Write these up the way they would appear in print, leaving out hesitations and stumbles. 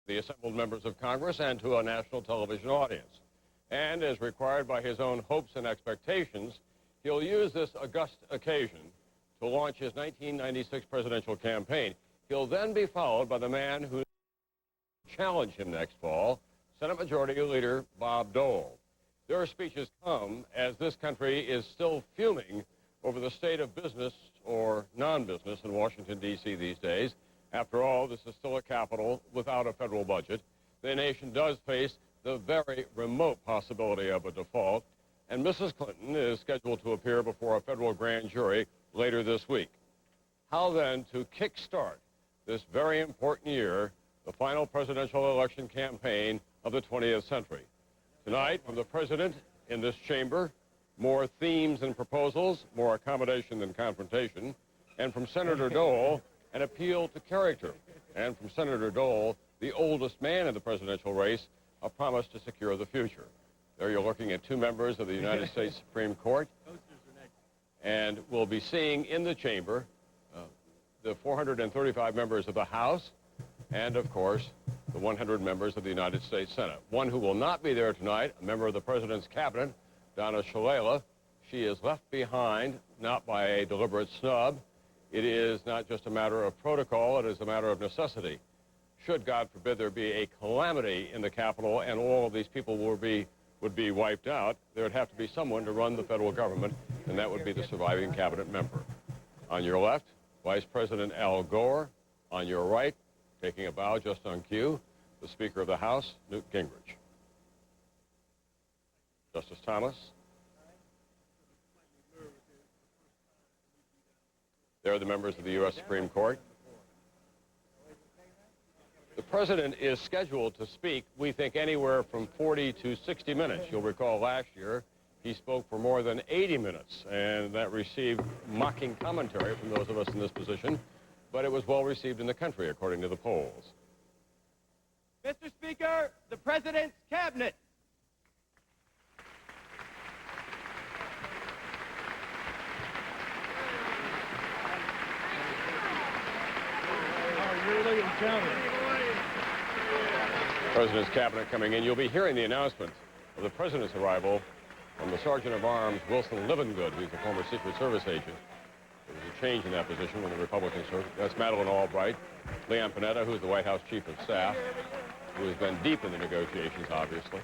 the assembled members of Congress and to a national television audience. And as required by his own hopes and expectations, he'll use this august occasion to launch his 1996 presidential campaign. He'll then be followed by the man who will challenge him next fall, Senate Majority Leader Bob Dole. Their speeches come as this country is still fuming over the state of business or non-business in Washington, D.C. these days. After all, this is still a capital without a federal budget. The nation does face the very remote possibility of a default, and Mrs. Clinton is scheduled to appear before a federal grand jury later this week. How then to kickstart this very important year, the final presidential election campaign of the 20th century? Tonight, from the president in this chamber, more themes and proposals, more accommodation than confrontation, and from Senator Dole, an appeal to character, and from Senator Dole, the oldest man in the presidential race, a promise to secure the future. There you're looking at two members of the United States Supreme Court, and we'll be seeing in the chamber the 435 members of the House, and of course, the 100 members of the United States Senate. One who will not be there tonight, a member of the President's Cabinet, Donna Shalala. She is left behind, not by a deliberate snub. It is not just a matter of protocol, it is a matter of necessity. Should, God forbid, there be a calamity in the Capitol and all of these people would be wiped out, there would have to be someone to run the federal government, and that would be the surviving cabinet member. On your left, Vice President Al Gore. On your right, taking a bow just on cue, the Speaker of the House, Newt Gingrich. Justice Thomas. There are the members of the U.S. Supreme Court. The president is scheduled to speak, we think, anywhere from 40 to 60 minutes. You'll recall last year he spoke for more than 80 minutes, and that received mocking commentary from those of us in this position, but it was well received in the country, according to the polls. Mr. Speaker, the President's Cabinet. President's Cabinet coming in. You'll be hearing the announcement of the President's arrival from the Sergeant of Arms, Wilson Livingood, who's a former Secret Service agent. There was a change in that position when the Republicans served. That's Madeleine Albright, Leon Panetta, who's the White House Chief of Staff, who has been deep in the negotiations, obviously,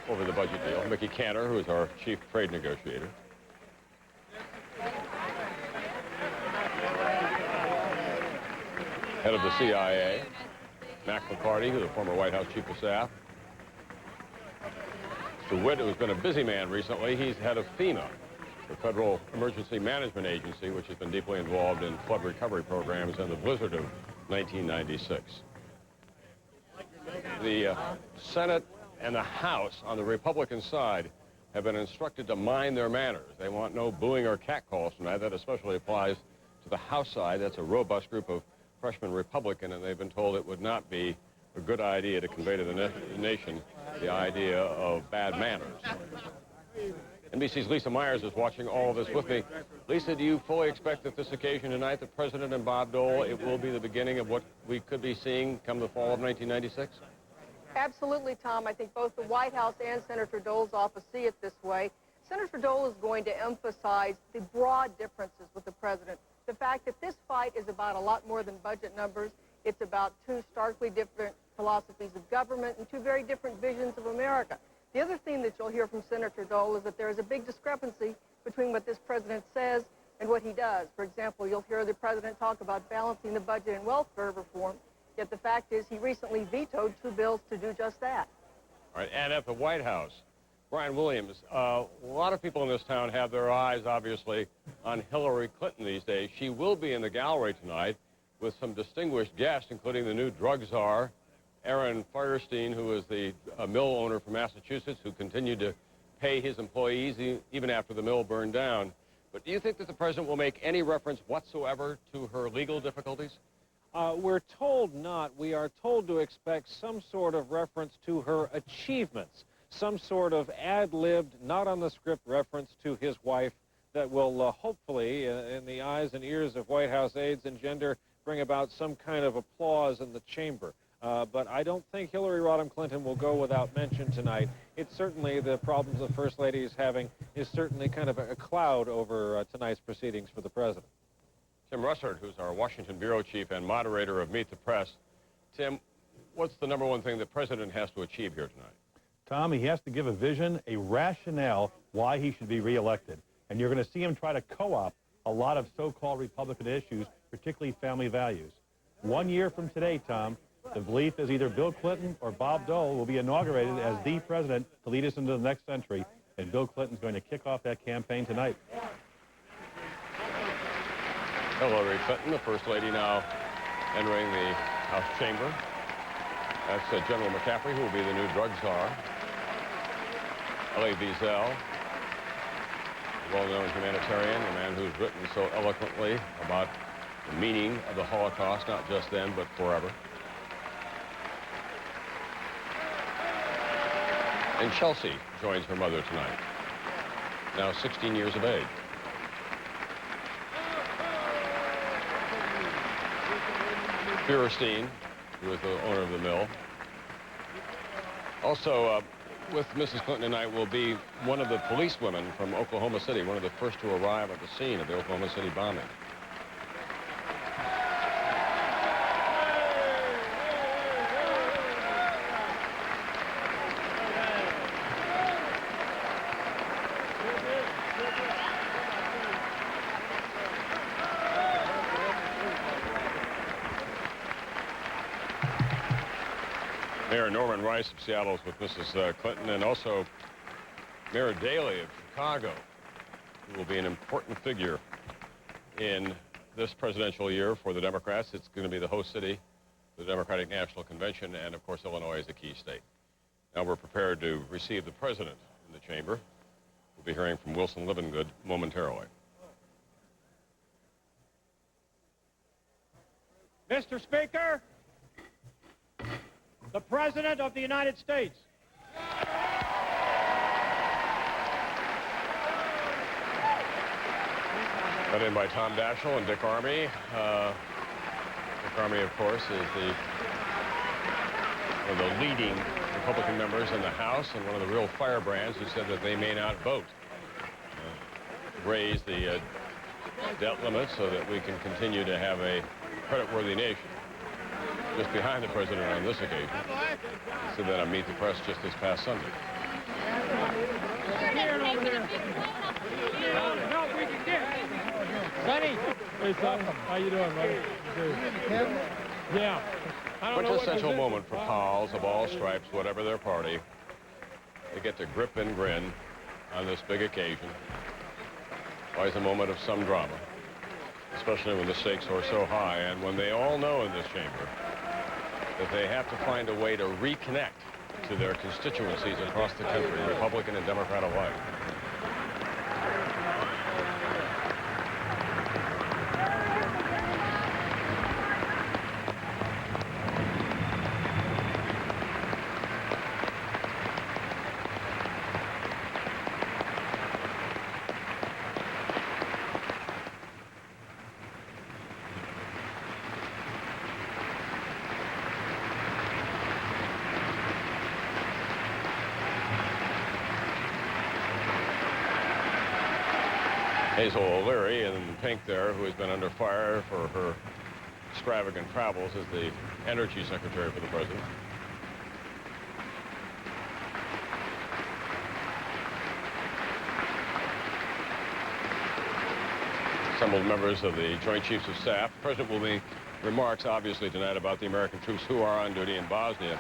over the budget deal. Mickey Cantor, who is our Chief Trade Negotiator. Head of the CIA, Mac McCarty, who's the former White House Chief of Staff. Mr. Witt, who's been a busy man recently, he's head of FEMA, the Federal Emergency Management Agency, which has been deeply involved in flood recovery programs and the blizzard of 1996. The Senate and the House on the Republican side have been instructed to mind their manners. They want no booing or catcalls tonight. That especially applies to the House side. That's a robust group of freshman Republican, and they've been told it would not be a good idea to convey to the nation the idea of bad manners. NBC's Lisa Myers is watching all of this with me. Lisa, do you fully expect that this occasion tonight, the President and Bob Dole, it will be the beginning of what we could be seeing come the fall of 1996? Absolutely, Tom. I think both the White House and Senator Dole's office see it this way. Senator Dole is going to emphasize the broad differences with the President. The fact that this fight is about a lot more than budget numbers. It's about two starkly different philosophies of government and two very different visions of America. The other thing that you'll hear from Senator Dole is that there is a big discrepancy between what this president says and what he does. For example, you'll hear the president talk about balancing the budget and welfare reform, yet the fact is he recently vetoed two bills to do just that. All right, and at the White House, Brian Williams, a lot of people in this town have their eyes, obviously, on Hillary Clinton these days. She will be in the gallery tonight with some distinguished guests, including the new drug czar, Aaron Firestein, who is the mill owner from Massachusetts, who continued to pay his employees even after the mill burned down. But do you think that the president will make any reference whatsoever to her legal difficulties? We're told not. We are told to expect some sort of reference to her achievements, some sort of ad-libbed, not on the script reference to his wife that will hopefully, in the eyes and ears of White House aides, bring about some kind of applause in the chamber. But I don't think Hillary Rodham Clinton will go without mention tonight. It's certainly the problems the First Lady is having is certainly kind of a cloud over tonight's proceedings for the President. Tim Russert, who's our Washington bureau chief and moderator of Meet the Press. Tim, what's the number one thing the President has to achieve here tonight? Tom, he has to give a vision, a rationale why he should be reelected. And you're going to see him try to co-opt a lot of so-called Republican issues, particularly family values. 1 year from today, Tom, the belief is either Bill Clinton or Bob Dole will be inaugurated as the president to lead us into the next century, and Bill Clinton's going to kick off that campaign tonight. Hillary Clinton, the First Lady, now entering the House chamber. That's General McCaffrey, who will be the new drug czar. Elie Wiesel, well-known humanitarian, a man who's written so eloquently about the meaning of the Holocaust, not just then, but forever. And Chelsea joins her mother tonight, now 16 years of age. Feuerstein, who is the owner of the mill. Also, with Mrs. Clinton tonight will be one of the policewomen from Oklahoma City, one of the first to arrive at the scene of the Oklahoma City bombing. Mayor Norman Rice of Seattle is with Mrs. Clinton, and also Mayor Daley of Chicago, who will be an important figure in this presidential year for the Democrats. It's going to be the host city for the Democratic National Convention, and of course Illinois is a key state. Now we're prepared to receive the president in the chamber. We'll be hearing from Wilson Livingood momentarily. Mr. Speaker, the President of the United States. Led in by Tom Daschle and Dick Armey. Dick Armey, of course, is one of the leading Republican members in the House and one of the real firebrands who said that they may not vote. Raise the debt limit so that we can continue to have a creditworthy nation. Just behind the president on this occasion. Said that on Meet the Press just this past Sunday. Sonny. Hey, Tom. How you doing, buddy? Yeah. Quintessential moment for pals of all stripes, whatever their party. They get to grip and grin on this big occasion. Always a moment of some drama, especially when the stakes are so high and when they all know in this chamber that they have to find a way to reconnect to their constituencies across the country, Republican and Democrat alike. Hazel O'Leary in pink there, who has been under fire for her extravagant travels, is the Energy Secretary for the President. Assembled members of the Joint Chiefs of Staff. The President will make remarks, obviously, tonight about the American troops who are on duty in Bosnia.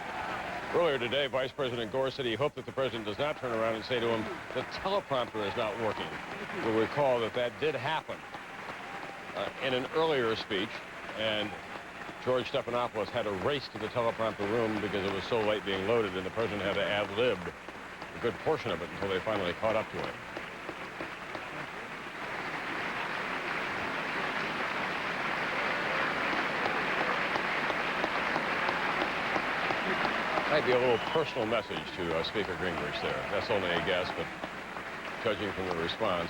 Earlier today, Vice President Gore said he hoped that the president does not turn around and say to him, the teleprompter is not working. You'll recall that that did happen in an earlier speech, and George Stephanopoulos had to race to the teleprompter room because it was so late being loaded, and the president had to ad-lib a good portion of it until they finally caught up to him. Might be a little personal message to Speaker Gingrich there. That's only a guess, but judging from the response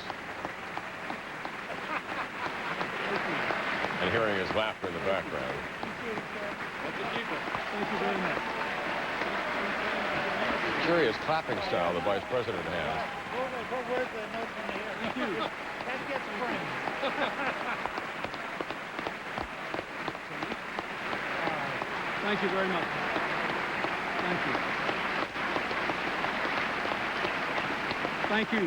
and hearing his laughter in the background. Thank you very much. Curious clapping style the Vice President has. Where's the note from the air? Thank you. That gets framed. Thank you very much. Thank you. Thank you.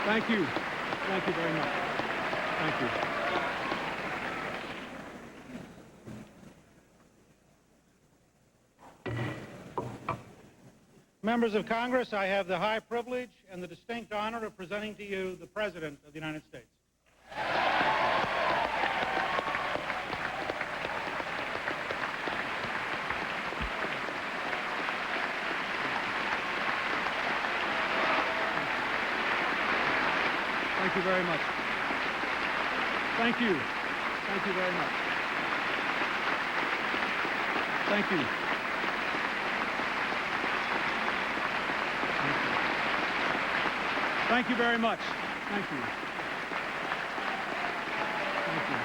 Thank you. Thank you very much. Thank you. Members of Congress, I have the high privilege and the distinct honor of presenting to you the President of the United States. Thank you very much. Thank you. Thank you very much. Thank you. Thank you very much. Thank you. Thank you.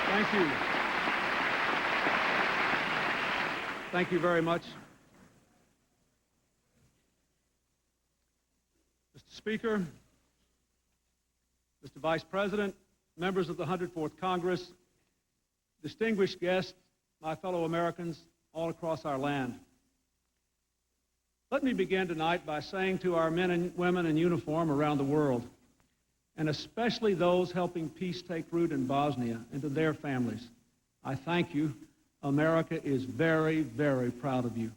Thank you. Thank you very much. Mr. Speaker, Mr. Vice President, members of the 104th Congress, distinguished guests, my fellow Americans all across our land. Let me begin tonight by saying to our men and women in uniform around the world, and especially those helping peace take root in Bosnia, and to their families, I thank you. America is very, very proud of you.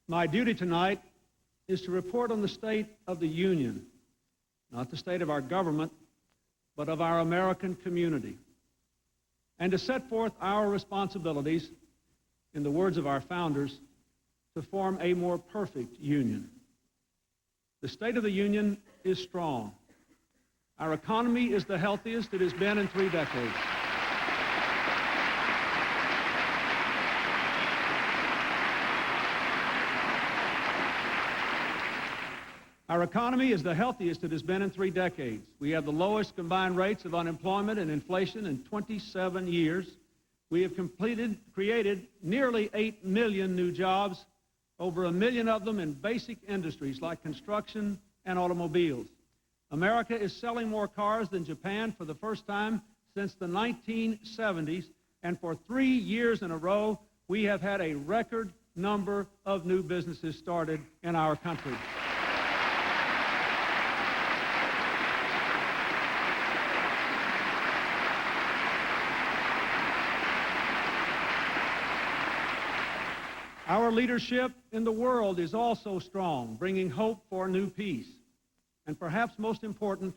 My duty tonight is to report on the state of the Union, not the state of our government, but of our American community, and to set forth our responsibilities, in the words of our founders, to form a more perfect union. The state of the Union is strong. Our economy is the healthiest it has been in 3 decades. Our economy is the healthiest it has been in 3 decades. We have the lowest combined rates of unemployment and inflation in 27 years. We have created nearly 8 million new jobs, over 1 million of them in basic industries like construction and automobiles. America is selling more cars than Japan for the first time since the 1970s, and for 3 years in a row, we have had a record number of new businesses started in our country. Our leadership in the world is also strong, bringing hope for new peace. And perhaps most important,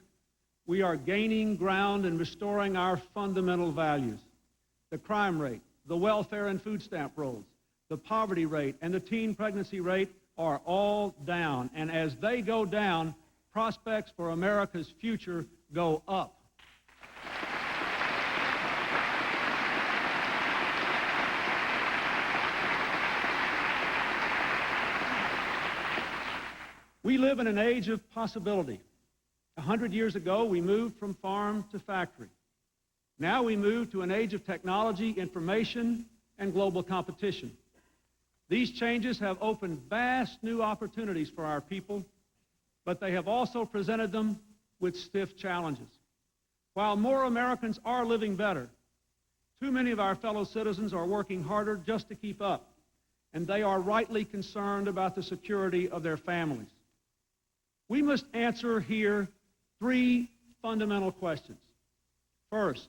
we are gaining ground and restoring our fundamental values. The crime rate, the welfare and food stamp rolls, the poverty rate, and the teen pregnancy rate are all down. And as they go down, prospects for America's future go up. We live in an age of possibility. 100 years ago, we moved from farm to factory. Now we move to an age of technology, information, and global competition. These changes have opened vast new opportunities for our people, but they have also presented them with stiff challenges. While more Americans are living better, too many of our fellow citizens are working harder just to keep up, and they are rightly concerned about the security of their families. We must answer here 3 fundamental questions. First,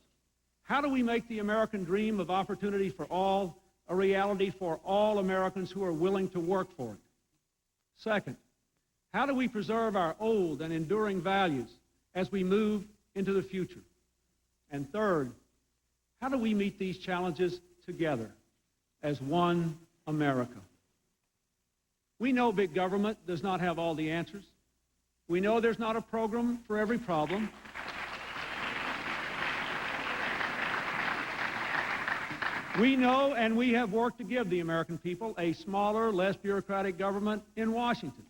how do we make the American dream of opportunity for all a reality for all Americans who are willing to work for it? Second, how do we preserve our old and enduring values as we move into the future? And third, how do we meet these challenges together as one America? We know big government does not have all the answers. We know there's not a program for every problem. We know and we have worked to give the American people a smaller, less bureaucratic government in Washington.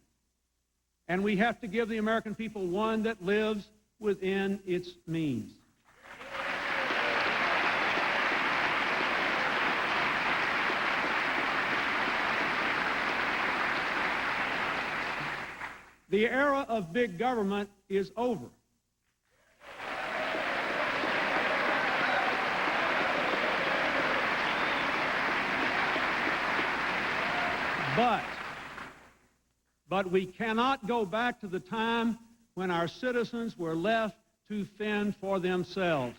And we have to give the American people one that lives within its means. The era of big government is over. But we cannot go back to the time when our citizens were left to fend for themselves.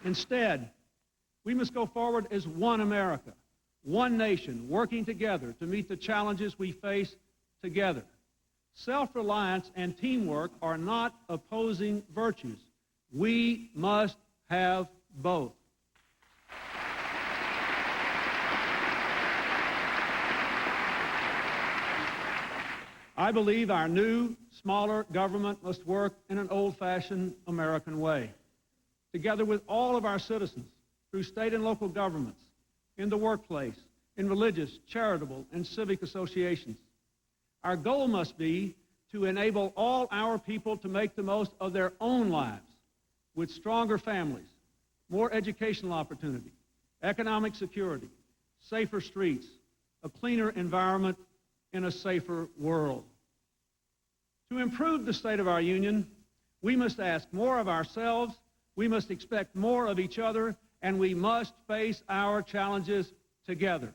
Instead, we must go forward as one America, one nation, working together to meet the challenges we face together. Self-reliance and teamwork are not opposing virtues. We must have both. I believe our new, smaller government must work in an old-fashioned American way, together with all of our citizens, through state and local governments, in the workplace, in religious, charitable, and civic associations. Our goal must be to enable all our people to make the most of their own lives with stronger families, more educational opportunity, economic security, safer streets, a cleaner environment, in a safer world. To improve the state of our union, we must ask more of ourselves, we must expect more of each other, and we must face our challenges together.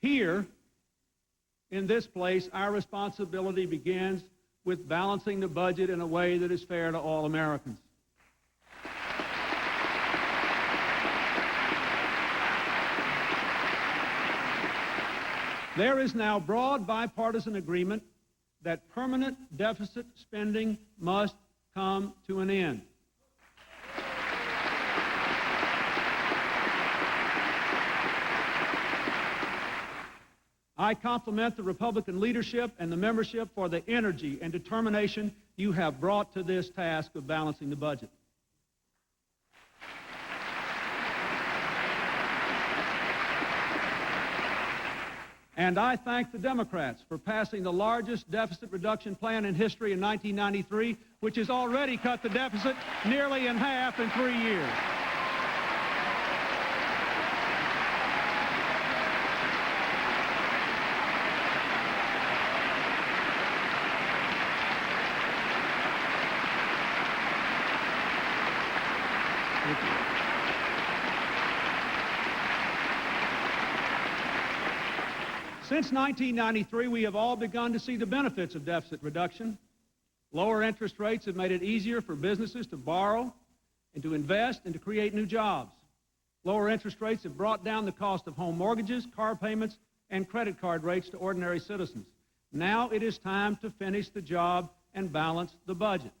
Here, in this place, our responsibility begins with balancing the budget in a way that is fair to all Americans. There is now broad bipartisan agreement that permanent deficit spending must come to an end. I compliment the Republican leadership and the membership for the energy and determination you have brought to this task of balancing the budget. And I thank the Democrats for passing the largest deficit reduction plan in history in 1993, which has already cut the deficit nearly in half in 3 years. Since 1993, we have all begun to see the benefits of deficit reduction. Lower interest rates have made it easier for businesses to borrow and to invest and to create new jobs. Lower interest rates have brought down the cost of home mortgages, car payments, and credit card rates to ordinary citizens. Now it is time to finish the job and balance the budget.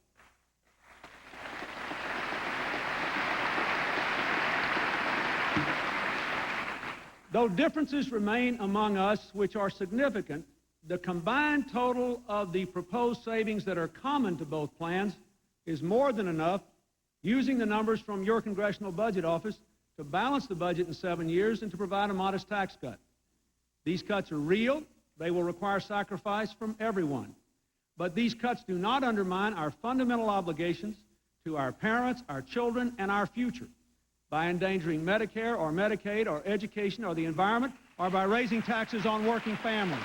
Though differences remain among us which are significant, the combined total of the proposed savings that are common to both plans is more than enough, using the numbers from your Congressional Budget Office, to balance the budget in 7 years and to provide a modest tax cut. These cuts are real. They will require sacrifice from everyone. But these cuts do not undermine our fundamental obligations to our parents, our children, and our future, by endangering Medicare or Medicaid or education or the environment, or by raising taxes on working families.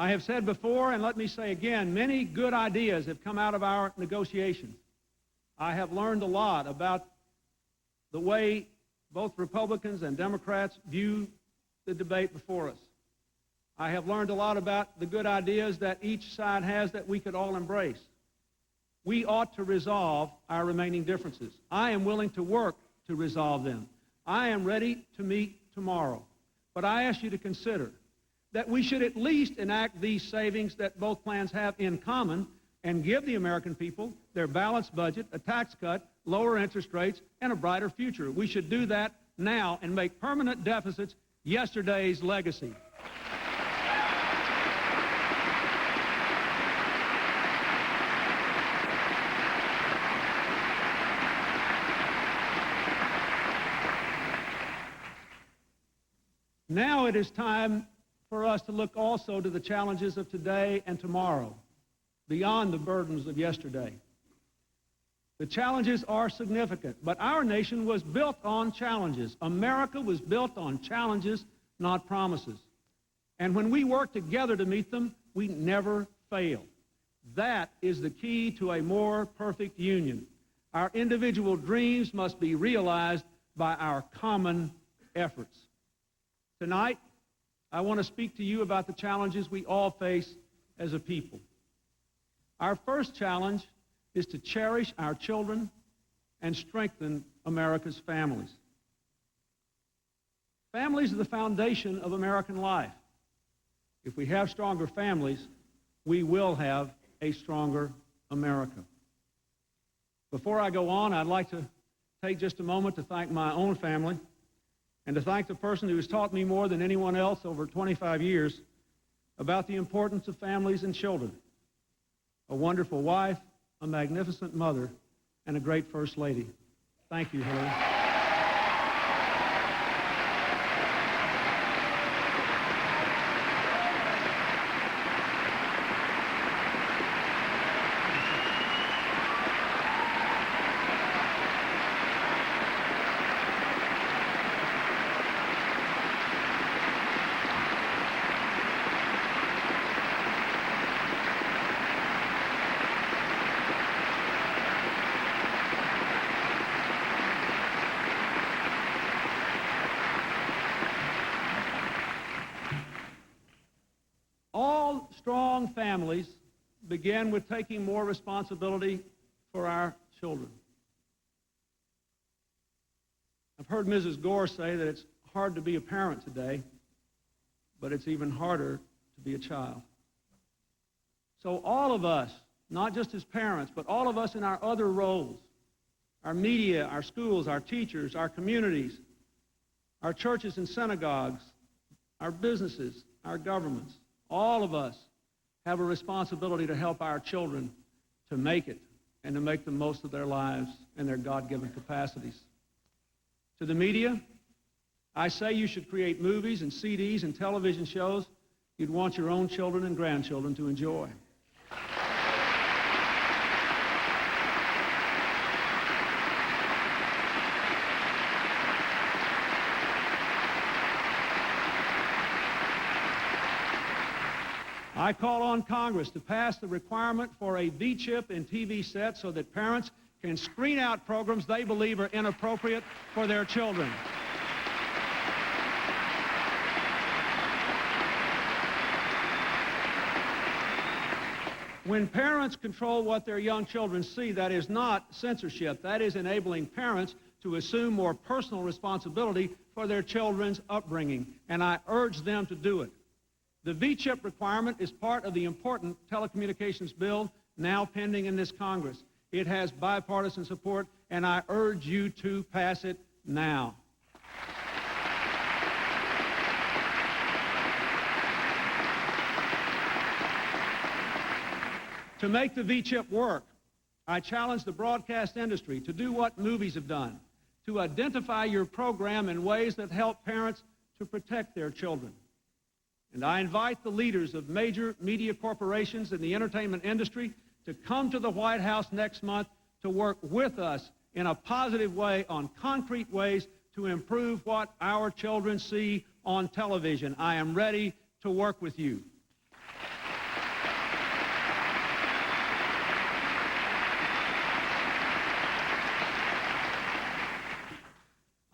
I have said before, and let me say again, many good ideas have come out of our negotiations. I have learned a lot about the way both Republicans and Democrats view the debate before us. I have learned a lot about the good ideas that each side has that we could all embrace. We ought to resolve our remaining differences. I am willing to work to resolve them. I am ready to meet tomorrow. But I ask you to consider that we should at least enact these savings that both plans have in common and give the American people their balanced budget, a tax cut, lower interest rates, and a brighter future. We should do that now and make permanent deficits yesterday's legacy. Now it is time for us to look also to the challenges of today and tomorrow, beyond the burdens of yesterday. The challenges are significant, but our nation was built on challenges. America was built on challenges, not promises. And when we work together to meet them, we never fail. That is the key to a more perfect union. Our individual dreams must be realized by our common efforts. Tonight, I want to speak to you about the challenges we all face as a people. Our first challenge is to cherish our children and strengthen America's families. Families are the foundation of American life. If we have stronger families, we will have a stronger America. Before I go on, I'd like to take just a moment to thank my own family and to thank the person who has taught me more than anyone else over 25 years about the importance of families and children. A wonderful wife, a magnificent mother, and a great First Lady. Thank you, Hillary. All strong families begin with taking more responsibility for our children. I've heard Mrs. Gore say that it's hard to be a parent today, but it's even harder to be a child. So all of us, not just as parents, but all of us in our other roles, our media, our schools, our teachers, our communities, our churches and synagogues, our businesses, our governments, all of us have a responsibility to help our children to make it and to make the most of their lives and their God-given capacities. To the media, I say you should create movies and CDs and television shows you'd want your own children and grandchildren to enjoy. I call on Congress to pass the requirement for a V-chip in TV sets so that parents can screen out programs they believe are inappropriate for their children. When parents control what their young children see, that is not censorship. That is enabling parents to assume more personal responsibility for their children's upbringing, and I urge them to do it. The V-chip requirement is part of the important telecommunications bill now pending in this Congress. It has bipartisan support, and I urge you to pass it now. To make the V-chip work, I challenge the broadcast industry to do what movies have done, to identify your program in ways that help parents to protect their children. And I invite the leaders of major media corporations in the entertainment industry to come to the White House next month to work with us in a positive way on concrete ways to improve what our children see on television. I am ready to work with you.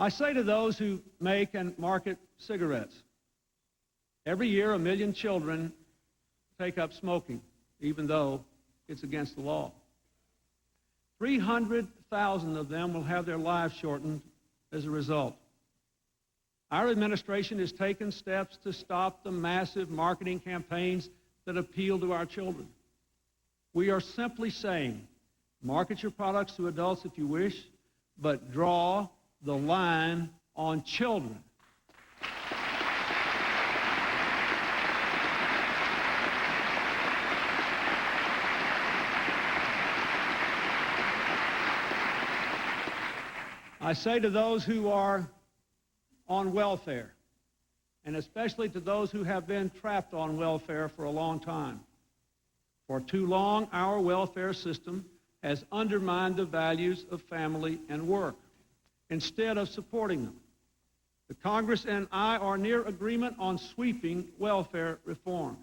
I say to those who make and market cigarettes, every year 1 million children take up smoking, even though it's against the law. 300,000 of them will have their lives shortened as a result. Our administration has taken steps to stop the massive marketing campaigns that appeal to our children. We are simply saying, market your products to adults if you wish, but draw the line on children. I say to those who are on welfare, and especially to those who have been trapped on welfare for a long time, for too long our welfare system has undermined the values of family and work instead of supporting them. The Congress and I are near agreement on sweeping welfare reform.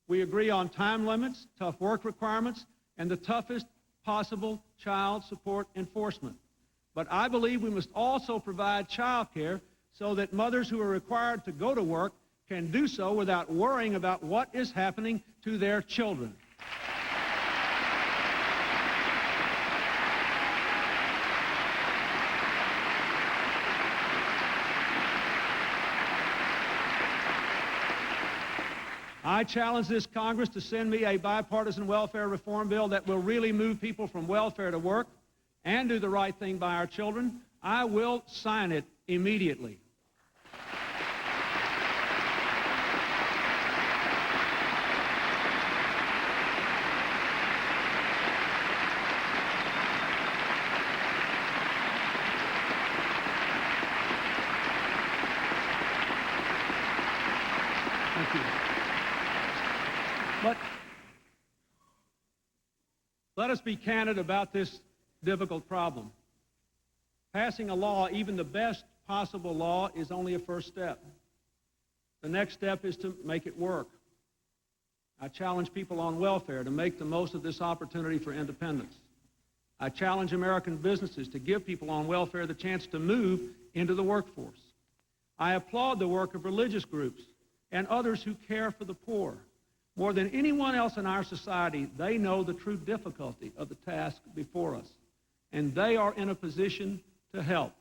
We agree on time limits, tough work requirements, and the toughest possible child support enforcement. But I believe we must also provide child care so that mothers who are required to go to work can do so without worrying about what is happening to their children. I challenge this Congress to send me a bipartisan welfare reform bill that will really move people from welfare to work and do the right thing by our children. I will sign it immediately. Thank you. But let us be candid about this difficult problem. Passing a law, even the best possible law, is only a first step. The next step is to make it work. I challenge people on welfare to make the most of this opportunity for independence. I challenge American businesses to give people on welfare the chance to move into the workforce. I applaud the work of religious groups and others who care for the poor. More than anyone else in our society, they know the true difficulty of the task before us, and they are in a position to help.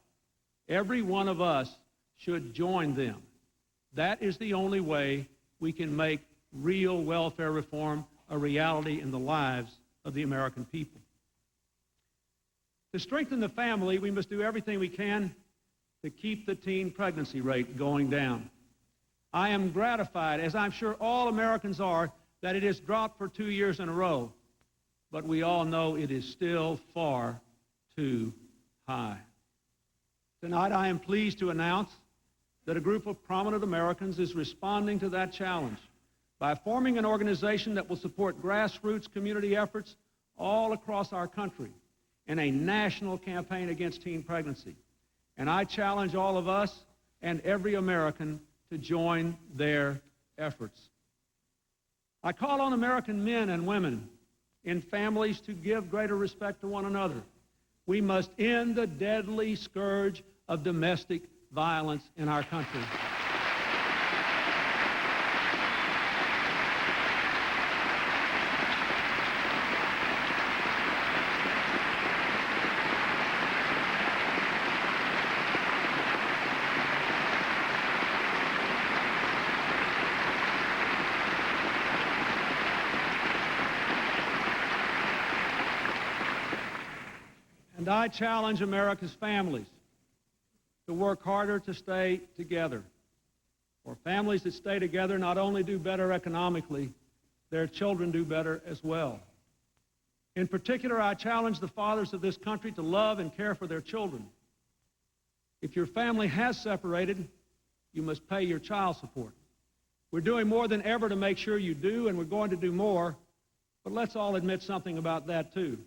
Every one of us should join them. That is the only way we can make real welfare reform a reality in the lives of the American people. To strengthen the family, we must do everything we can to keep the teen pregnancy rate going down. I am gratified, as I'm sure all Americans are, that it has dropped for 2 years in a row, but we all know it is still far too high. Tonight, I am pleased to announce that a group of prominent Americans is responding to that challenge by forming an organization that will support grassroots community efforts all across our country in a national campaign against teen pregnancy. And I challenge all of us and every American to join their efforts. I call on American men and women in families to give greater respect to one another. We must end the deadly scourge of domestic violence in our country. And I challenge America's families to work harder to stay together. For families that stay together not only do better economically, their children do better as well. In particular, I challenge the fathers of this country to love and care for their children. If your family has separated, you must pay your child support. We're doing more than ever to make sure you do, and we're going to do more, but let's all admit something about that too.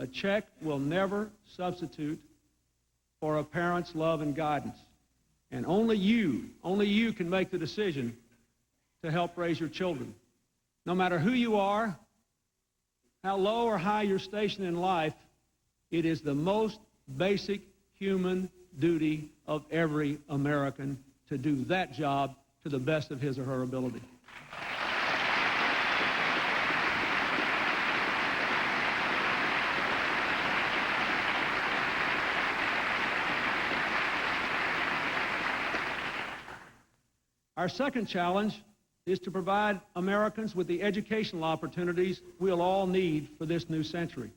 A check will never substitute for a parent's love and guidance. And only you can make the decision to help raise your children. No matter who you are, how low or high your station in life, it is the most basic human duty of every American to do that job to the best of his or her ability. Our second challenge is to provide Americans with the educational opportunities we'll all need for this new century.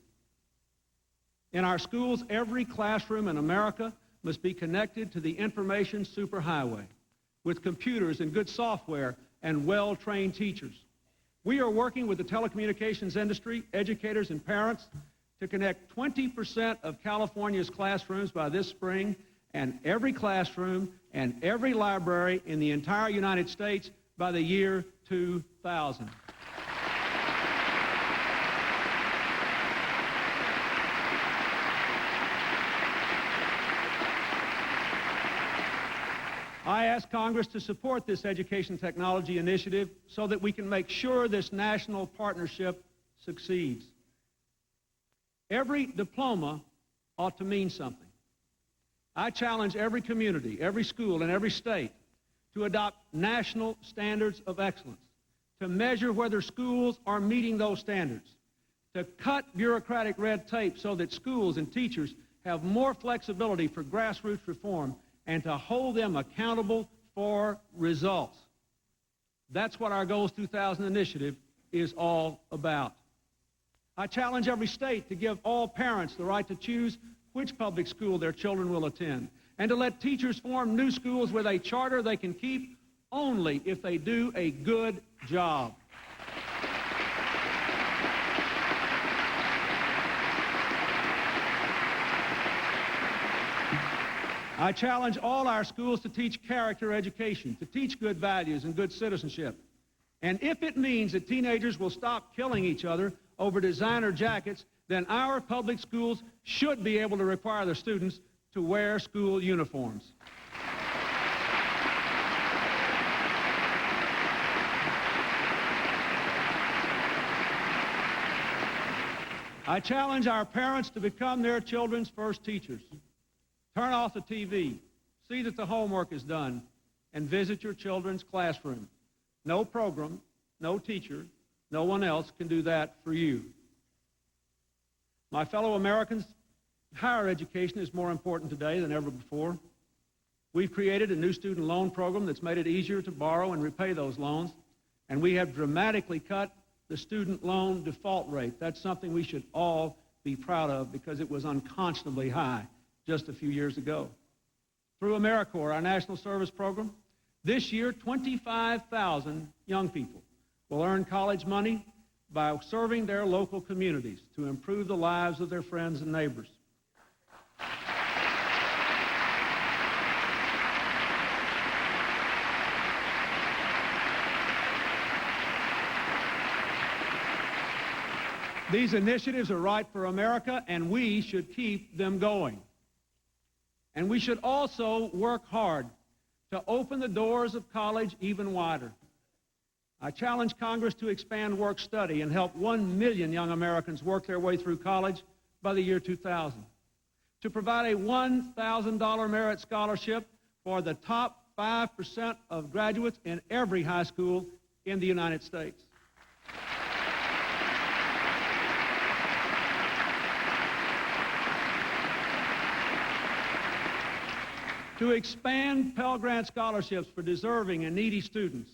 In our schools, every classroom in America must be connected to the information superhighway with computers and good software and well-trained teachers. We are working with the telecommunications industry, educators, and parents to connect 20% of California's classrooms by this spring, and every classroom and every library in the entire United States by the year 2000. I ask Congress to support this education technology initiative so that we can make sure this national partnership succeeds. Every diploma ought to mean something. I challenge every community, every school, and every state to adopt national standards of excellence, to measure whether schools are meeting those standards, to cut bureaucratic red tape so that schools and teachers have more flexibility for grassroots reform, and to hold them accountable for results. That's what our Goals 2000 initiative is all about. I challenge every state to give all parents the right to choose which public school their children will attend, and to let teachers form new schools with a charter they can keep only if they do a good job. I challenge all our schools to teach character education, to teach good values and good citizenship. And if it means that teenagers will stop killing each other over designer jackets, then our public schools should be able to require their students to wear school uniforms. I challenge our parents to become their children's first teachers. Turn off the TV, see that the homework is done, and visit your children's classroom. No program, no teacher, no one else can do that for you. My fellow Americans, higher education is more important today than ever before. We've created a new student loan program that's made it easier to borrow and repay those loans, and we have dramatically cut the student loan default rate. That's something we should all be proud of because it was unconscionably high just a few years ago. Through AmeriCorps, our national service program, this year 25,000 young people will earn college money by serving their local communities to improve the lives of their friends and neighbors. These initiatives are right for America, and we should keep them going. And we should also work hard to open the doors of college even wider. I challenge Congress to expand work-study and help 1 million young Americans work their way through college by the year 2000. To provide a $1,000 merit scholarship for the top 5% of graduates in every high school in the United States. To expand Pell Grant scholarships for deserving and needy students,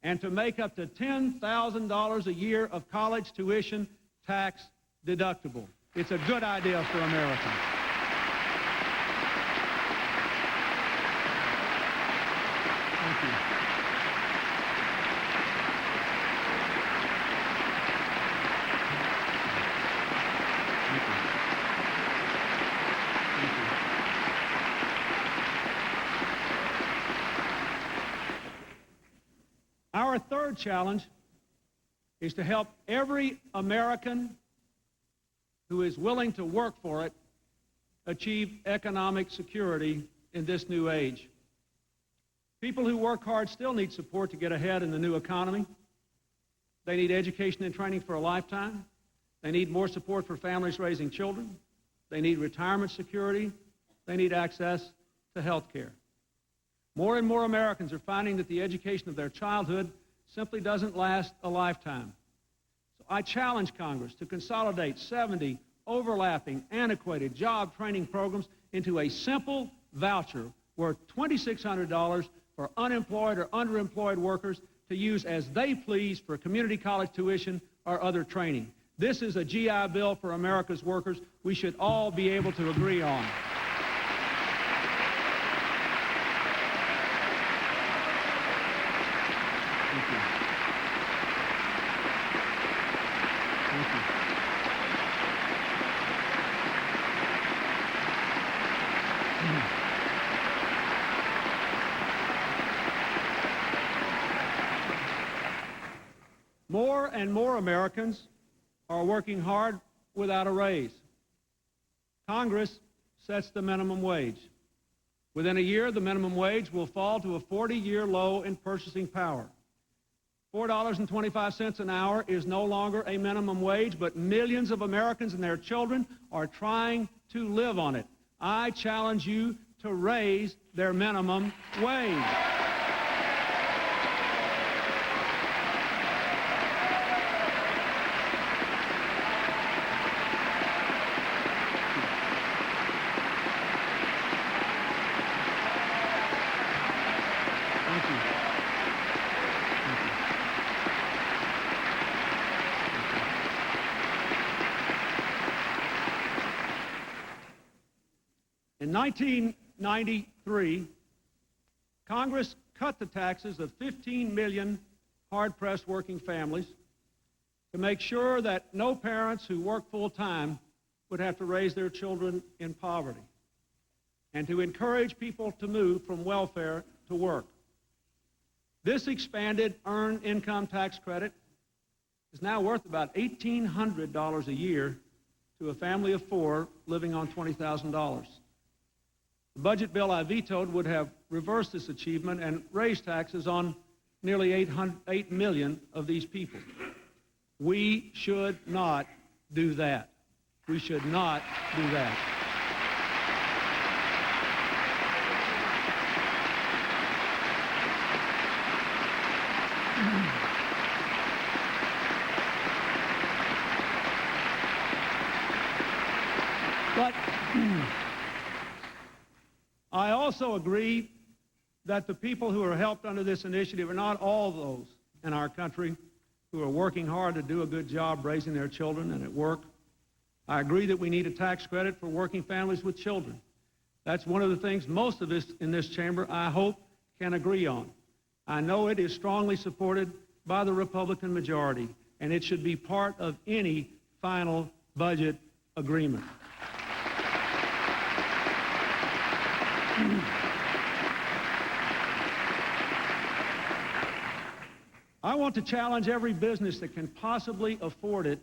and to make up to $10,000 a year of college tuition tax deductible. It's a good idea for America. Thank you. Our third challenge is to help every American who is willing to work for it achieve economic security in this new age. People who work hard still need support to get ahead in the new economy. They need education and training for a lifetime. They need more support for families raising children. They need retirement security. They need access to health care. More and more Americans are finding that the education of their childhood simply doesn't last a lifetime. So I challenge Congress to consolidate 70 overlapping, antiquated job training programs into a simple voucher worth $2,600 for unemployed or underemployed workers to use as they please for community college tuition or other training. This is a GI Bill for America's workers we should all be able to agree on. Thank you. Thank you. More and more Americans are working hard without a raise. Congress sets the minimum wage. Within a year, the minimum wage will fall to a 40-year low in purchasing power. $4.25 an hour is no longer a minimum wage, but millions of Americans and their children are trying to live on it. I challenge you to raise their minimum wage. Thank you. In 1993, Congress cut the taxes of 15 million hard-pressed working families to make sure that no parents who work full-time would have to raise their children in poverty, and to encourage people to move from welfare to work. This expanded earned income tax credit is now worth about $1,800 a year to a family of four living on $20,000. The budget bill I vetoed would have reversed this achievement and raised taxes on nearly 8 million of these people. We should not do that. We should not do that. But I also agree that the people who are helped under this initiative are not all those in our country who are working hard to do a good job raising their children and at work. I agree that we need a tax credit for working families with children. That's one of the things most of us in this chamber, I hope, can agree on. I know it is strongly supported by the Republican majority, and it should be part of any final budget agreement. I want to challenge every business that can possibly afford it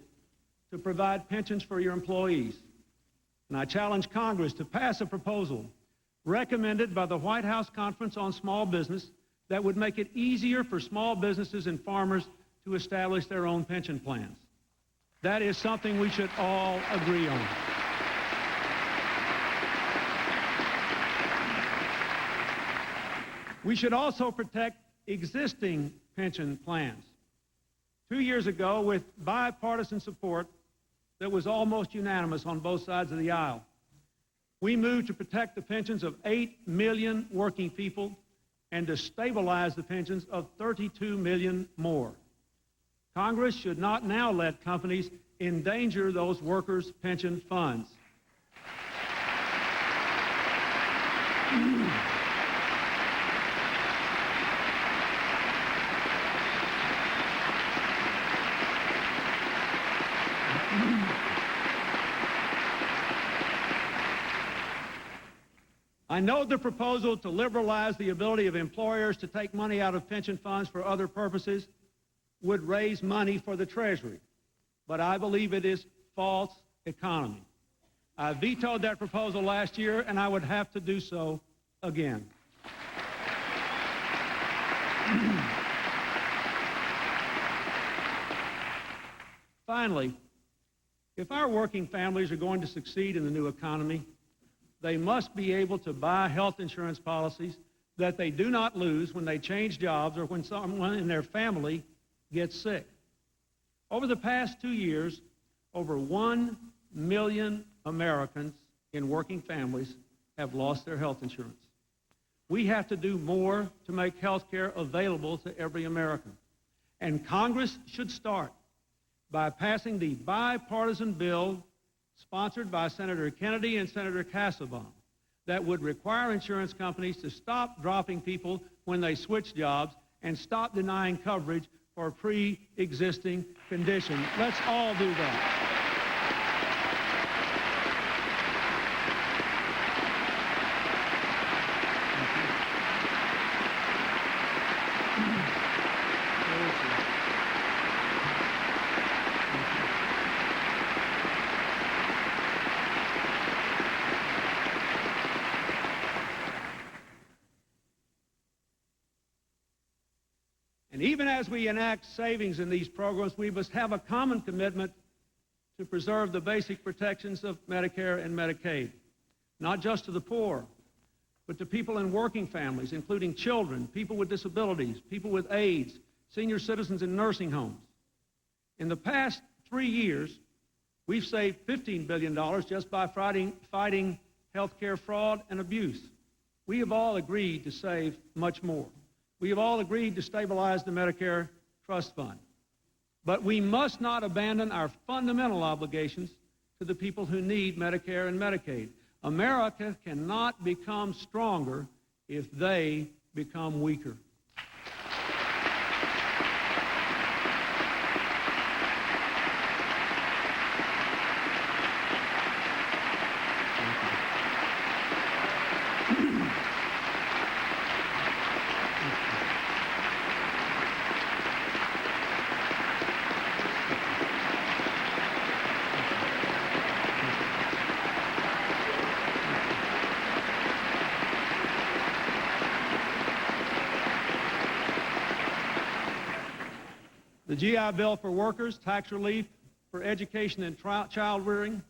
to provide pensions for your employees. And I challenge Congress to pass a proposal recommended by the White House Conference on Small Business that would make it easier for small businesses and farmers to establish their own pension plans. That is something we should all agree on. We should also protect existing pension plans. 2 years ago, with bipartisan support that was almost unanimous on both sides of the aisle, we moved to protect the pensions of 8 million working people and to stabilize the pensions of 32 million more. Congress should not now let companies endanger those workers' pension funds. I know the proposal to liberalize the ability of employers to take money out of pension funds for other purposes would raise money for the Treasury, but I believe it is false economy. I vetoed that proposal last year, and I would have to do so again. Finally, if our working families are going to succeed in the new economy, they must be able to buy health insurance policies that they do not lose when they change jobs or when someone in their family gets sick. Over the past 2 years, over 1 million Americans in working families have lost their health insurance. We have to do more to make health care available to every American. And Congress should start by passing the bipartisan bill sponsored by Senator Kennedy and Senator Castlebaum that would require insurance companies to stop dropping people when they switch jobs and stop denying coverage for pre-existing conditions. Let's all do that. And even as we enact savings in these programs, we must have a common commitment to preserve the basic protections of Medicare and Medicaid, not just to the poor, but to people in working families, including children, people with disabilities, people with AIDS, senior citizens in nursing homes. In the past 3 years, we've saved $15 billion just by fighting health care fraud and abuse. We have all agreed to save much more. We have all agreed to stabilize the Medicare Trust Fund. But we must not abandon our fundamental obligations to the people who need Medicare and Medicaid. America cannot become stronger if they become weaker. The GI Bill for workers, tax relief for education and child rearing,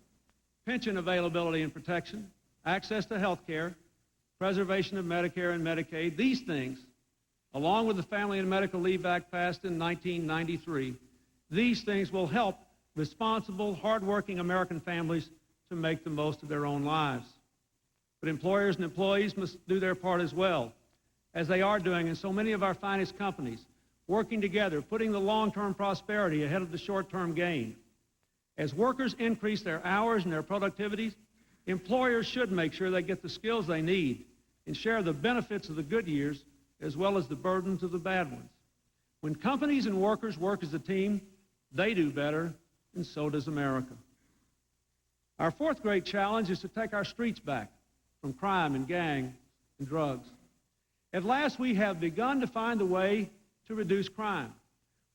pension availability and protection, access to health care, preservation of Medicare and Medicaid, these things, along with the Family and Medical Leave Act passed in 1993, these things will help responsible, hardworking American families to make the most of their own lives. But employers and employees must do their part as well, as they are doing in so many of our finest companies, working together, putting the long-term prosperity ahead of the short-term gain. As workers increase their hours and their productivities, employers should make sure they get the skills they need and share the benefits of the good years as well as the burdens of the bad ones. When companies and workers work as a team, they do better, and so does America. Our fourth great challenge is to take our streets back from crime and gang and drugs. At last, we have begun to find a way to reduce crime,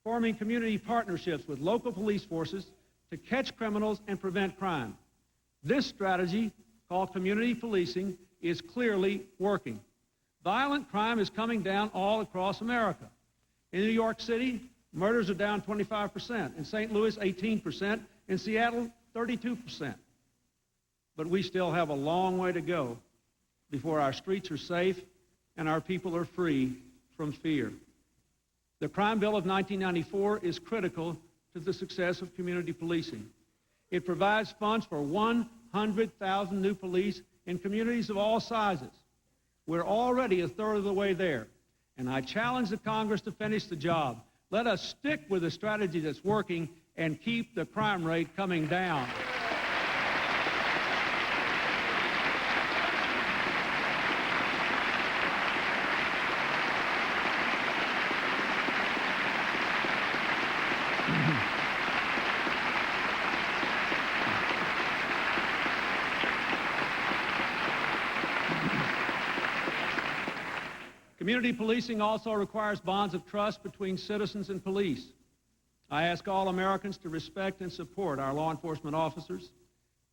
forming community partnerships with local police forces to catch criminals and prevent crime. This strategy, called community policing, is clearly working. Violent crime is coming down all across America. In New York City, murders are down 25%. In St. Louis, 18%. In Seattle, 32%. But we still have a long way to go before our streets are safe and our people are free from fear. The Crime Bill of 1994 is critical to the success of community policing. It provides funds for 100,000 new police in communities of all sizes. We're already a third of the way there, and I challenge the Congress to finish the job. Let us stick with the strategy that's working and keep the crime rate coming down. Community policing also requires bonds of trust between citizens and police. I ask all Americans to respect and support our law enforcement officers.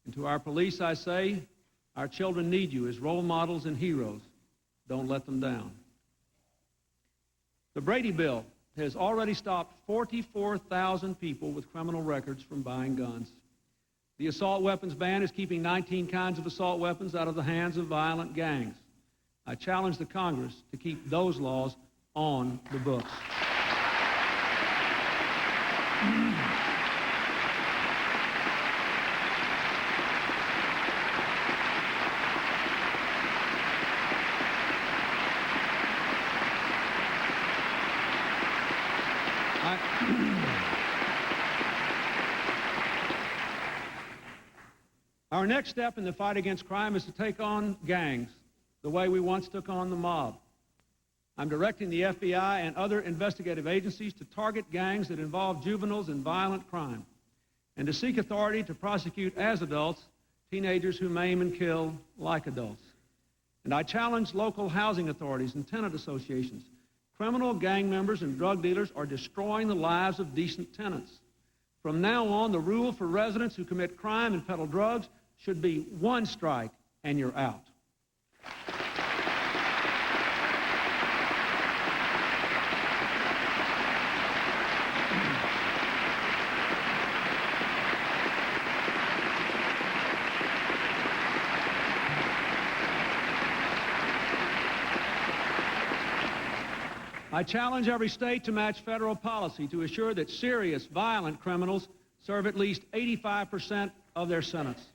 And to our police, I say, our children need you as role models and heroes. Don't let them down. The Brady Bill has already stopped 44,000 people with criminal records from buying guns. The assault weapons ban is keeping 19 kinds of assault weapons out of the hands of violent gangs. I challenge the Congress to keep those laws on the books. Our next step in the fight against crime is to take on gangs the way we once took on the mob. I'm directing the FBI and other investigative agencies to target gangs that involve juveniles in violent crime and to seek authority to prosecute as adults teenagers who maim and kill like adults. And I challenge local housing authorities and tenant associations. Criminal gang members and drug dealers are destroying the lives of decent tenants. From now on, the rule for residents who commit crime and peddle drugs should be one strike and you're out. I challenge every state to match federal policy to assure that serious, violent criminals serve at least 85% of their sentence.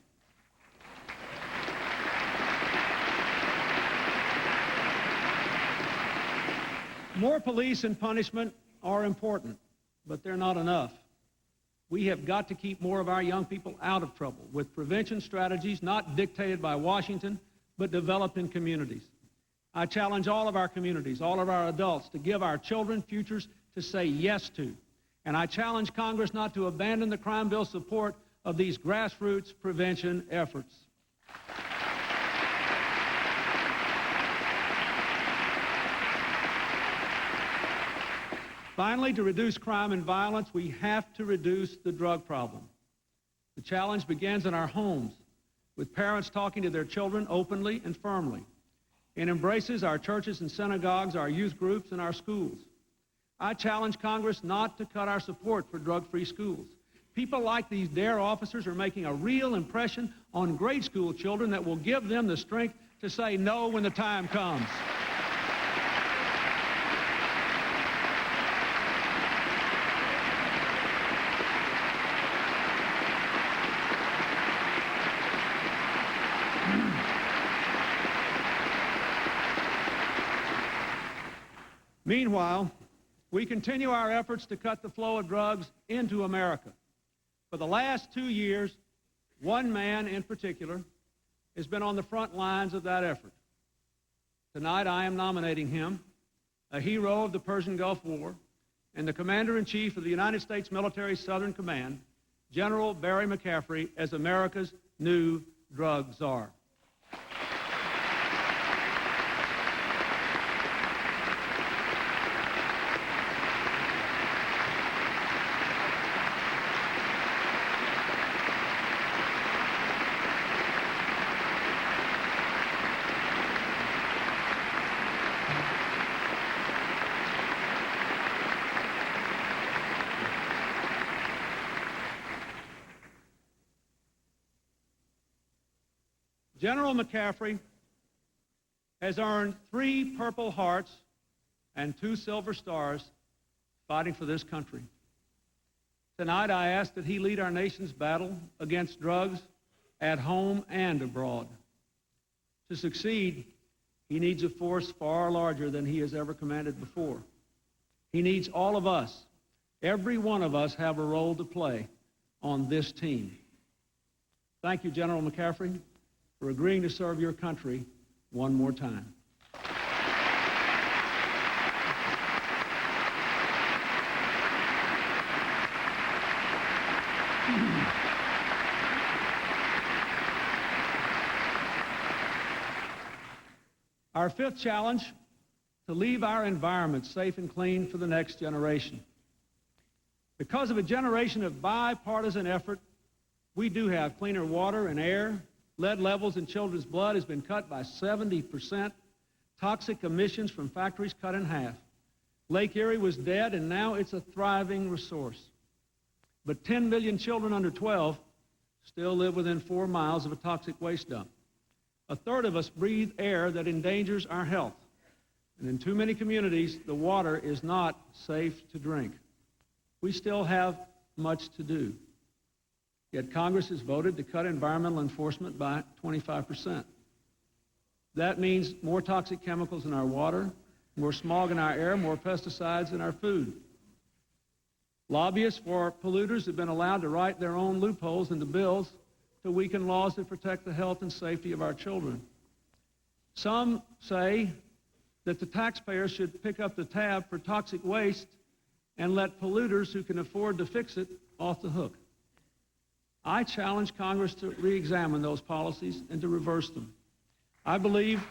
More police and punishment are important, but they're not enough. We have got to keep more of our young people out of trouble with prevention strategies not dictated by Washington, but developed in communities. I challenge all of our communities, all of our adults, to give our children futures to say yes to. And I challenge Congress not to abandon the crime bill support of these grassroots prevention efforts. Finally, to reduce crime and violence, we have to reduce the drug problem. The challenge begins in our homes, with parents talking to their children openly and firmly. It embraces our churches and synagogues, our youth groups, and our schools. I challenge Congress not to cut our support for drug-free schools. People like these DARE officers are making a real impression on grade school children that will give them the strength to say no when the time comes. Meanwhile, we continue our efforts to cut the flow of drugs into America. For the last 2 years, one man in particular has been on the front lines of that effort. Tonight, I am nominating him, a hero of the Persian Gulf War and the Commander-in-Chief of the United States Military Southern Command, General Barry McCaffrey, as America's new drug czar. General McCaffrey has earned 3 Purple Hearts and 2 Silver Stars fighting for this country. Tonight, I ask that he lead our nation's battle against drugs at home and abroad. To succeed, he needs a force far larger than he has ever commanded before. He needs all of us. Every one of us have a role to play on this team. Thank you, General McCaffrey, for agreeing to serve your country one more time. Our 5th challenge, to leave our environment safe and clean for the next generation. Because of a generation of bipartisan effort, we do have cleaner water and air. Lead levels in children's blood has been cut by 70%. Toxic emissions from factories cut in half. Lake Erie was dead, and now it's a thriving resource. But 10 million children under 12 still live within 4 miles of a toxic waste dump. A third of us breathe air that endangers our health. And in too many communities, the water is not safe to drink. We still have much to do. Yet Congress has voted to cut environmental enforcement by 25%. That means more toxic chemicals in our water, more smog in our air, more pesticides in our food. Lobbyists for polluters have been allowed to write their own loopholes into bills to weaken laws that protect the health and safety of our children. Some say that the taxpayers should pick up the tab for toxic waste and let polluters who can afford to fix it off the hook. I challenge Congress to re-examine those policies and to reverse them. I believe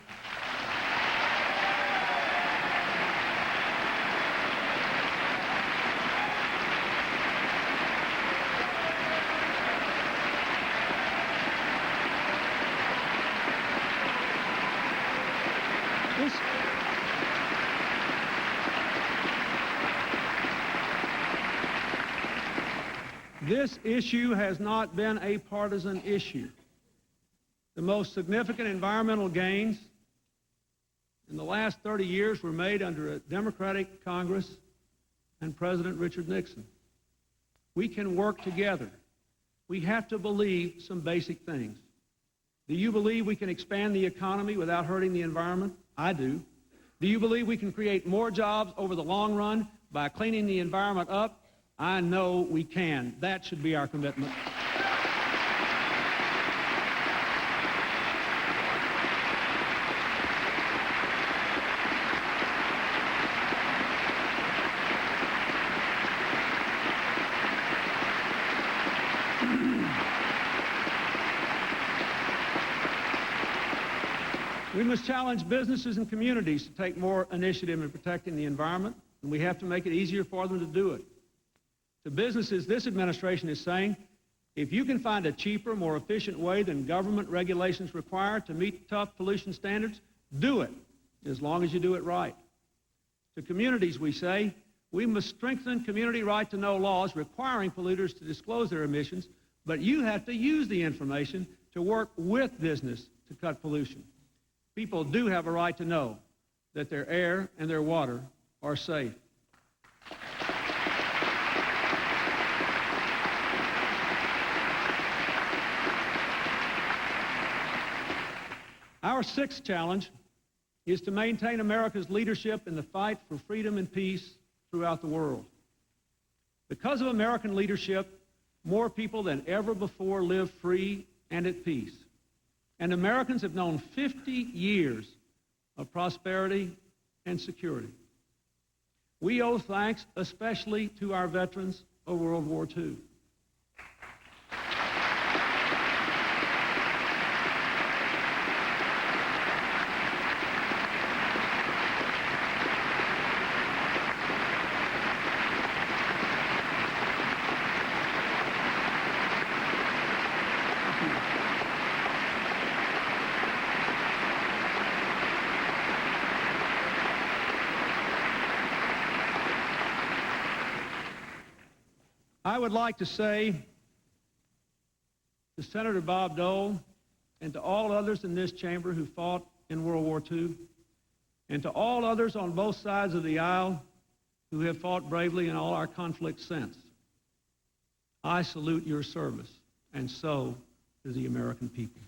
this issue has not been a partisan issue. The most significant environmental gains in the last 30 years were made under a Democratic Congress and President Richard Nixon. We can work together. We have to believe some basic things. Do you believe we can expand the economy without hurting the environment? I do. Do you believe we can create more jobs over the long run by cleaning the environment up? I know we can. That should be our commitment. We must challenge businesses and communities to take more initiative in protecting the environment, and we have to make it easier for them to do it. To businesses, this administration is saying, if you can find a cheaper, more efficient way than government regulations require to meet tough pollution standards, do it, as long as you do it right. To communities, we say, we must strengthen community right-to-know laws requiring polluters to disclose their emissions, but you have to use the information to work with business to cut pollution. People do have a right to know that their air and their water are safe. Our sixth challenge is to maintain America's leadership in the fight for freedom and peace throughout the world. Because of American leadership, more people than ever before live free and at peace. And Americans have known 50 years of prosperity and security. We owe thanks especially to our veterans of World War II. I would like to say to Senator Bob Dole and to all others in this chamber who fought in World War II, and to all others on both sides of the aisle who have fought bravely in all our conflicts since, I salute your service, and so do the American people.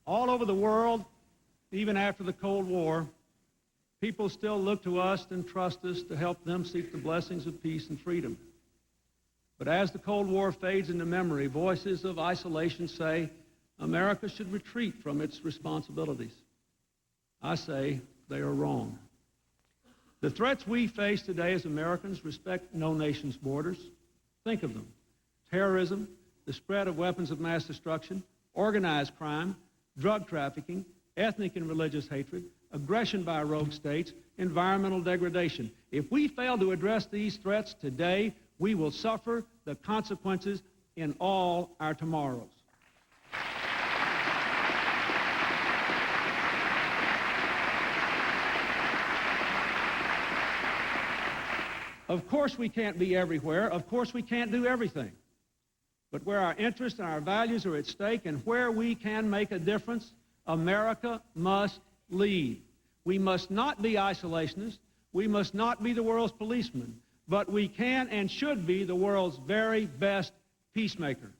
All over the world, even after the Cold War, people still look to us and trust us to help them seek the blessings of peace and freedom. But as the Cold War fades into memory, voices of isolation say America should retreat from its responsibilities. I say they are wrong. The threats we face today as Americans respect no nation's borders. Think of them: terrorism, the spread of weapons of mass destruction, organized crime, drug trafficking, ethnic and religious hatred, aggression by rogue states, environmental degradation. If we fail to address these threats today, we will suffer the consequences in all our tomorrows. Of course we can't be everywhere. Of course we can't do everything. But where our interests and our values are at stake and where we can make a difference, America must lead. We must not be isolationists. We must not be the world's policeman. But we can and should be the world's very best peacemaker.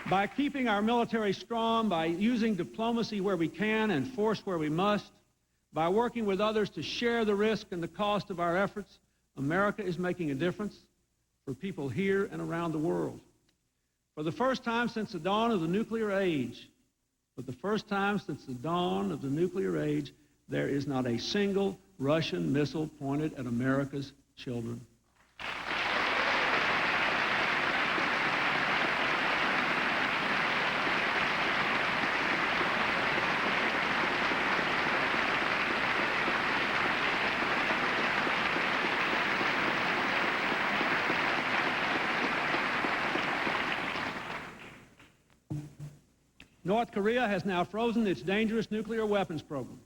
By keeping our military strong, by using diplomacy where we can and force where we must, by working with others to share the risk and the cost of our efforts, America is making a difference for people here and around the world. For the first time since the dawn of the nuclear age, there is not a single Russian missile pointed at America's children. North Korea has now frozen its dangerous nuclear weapons program.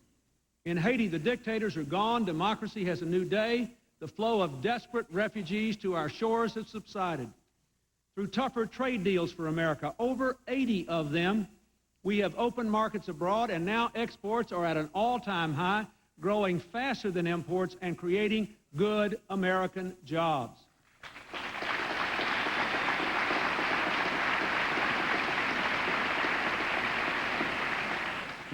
In Haiti, the dictators are gone. Democracy has a new day. The flow of desperate refugees to our shores has subsided. Through tougher trade deals for America, over 80 of them, we have opened markets abroad, and now exports are at an all-time high, growing faster than imports and creating good American jobs.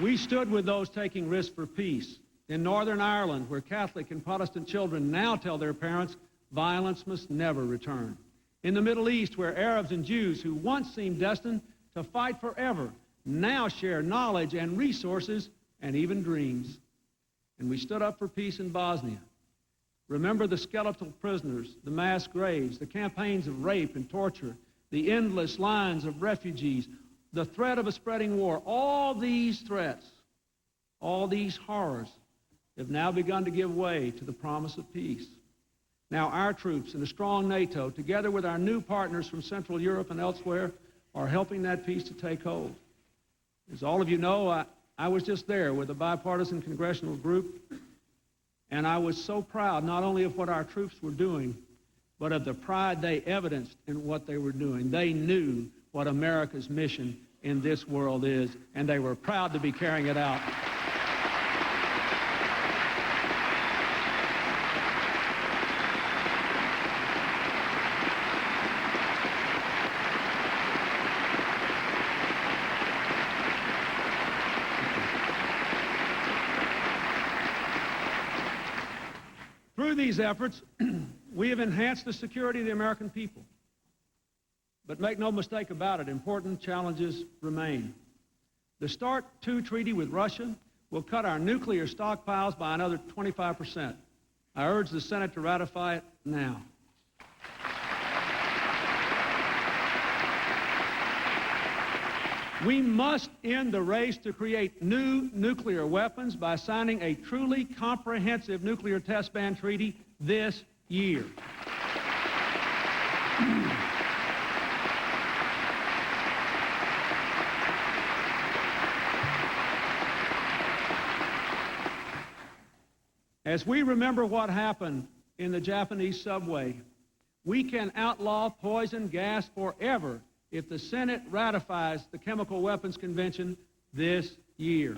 We stood with those taking risks for peace. In Northern Ireland, where Catholic and Protestant children now tell their parents violence must never return. In the Middle East, where Arabs and Jews who once seemed destined to fight forever now share knowledge and resources and even dreams. And we stood up for peace in Bosnia. Remember the skeletal prisoners, the mass graves, the campaigns of rape and torture, the endless lines of refugees, the threat of a spreading war. All these threats, all these horrors have now begun to give way to the promise of peace. Now our troops and a strong NATO, together with our new partners from Central Europe and elsewhere, are helping that peace to take hold. As all of you know, I was just there with a bipartisan congressional group, and I was so proud not only of what our troops were doing, but of the pride they evidenced in what they were doing. They knew what America's mission in this world is, and they were proud to be carrying it out. Through these efforts, we have enhanced the security of the American people. But make no mistake about it, important challenges remain. The START II treaty with Russia will cut our nuclear stockpiles by another 25%. I urge the Senate to ratify it now. We must end the race to create new nuclear weapons by signing a truly comprehensive nuclear test ban treaty this year. As we remember what happened in the Japanese subway, we can outlaw poison gas forever if the Senate ratifies the Chemical Weapons Convention this year.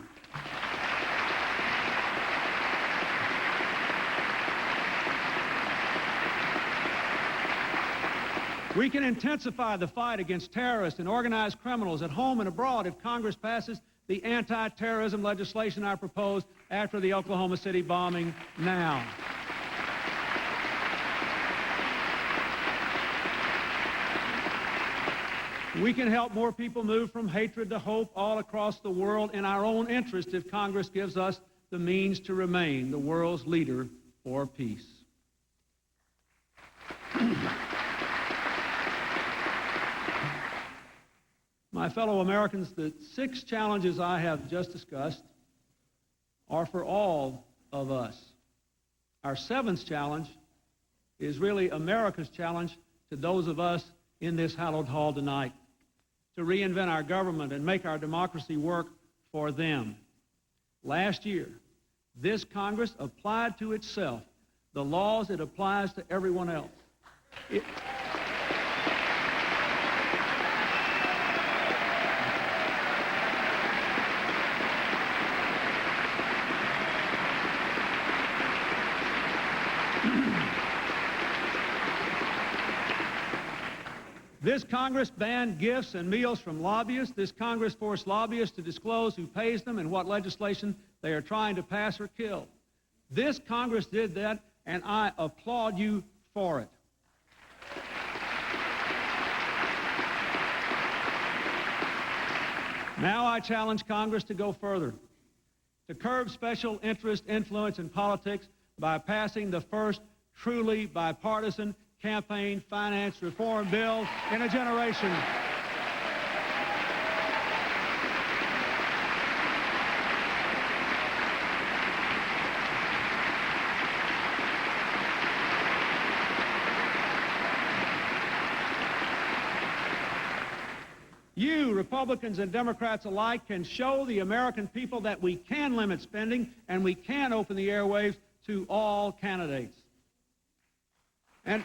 We can intensify the fight against terrorists and organized criminals at home and abroad if Congress passes the anti-terrorism legislation I proposed after the Oklahoma City bombing now. We can help more people move from hatred to hope all across the world in our own interest if Congress gives us the means to remain the world's leader for peace. My fellow Americans, the 6 challenges I have just discussed are for all of us. Our 7th challenge is really America's challenge to those of us in this hallowed hall tonight, to reinvent our government and make our democracy work for them. Last year, this Congress applied to itself the laws it applies to everyone else. This Congress banned gifts and meals from lobbyists. This Congress forced lobbyists to disclose who pays them and what legislation they are trying to pass or kill. This Congress did that, and I applaud you for it. Now I challenge Congress to go further, to curb special interest influence in politics by passing the first truly bipartisan campaign finance reform bill in a generation. You, Republicans and Democrats alike, can show the American people that we can limit spending and we can open the airwaves to all candidates. And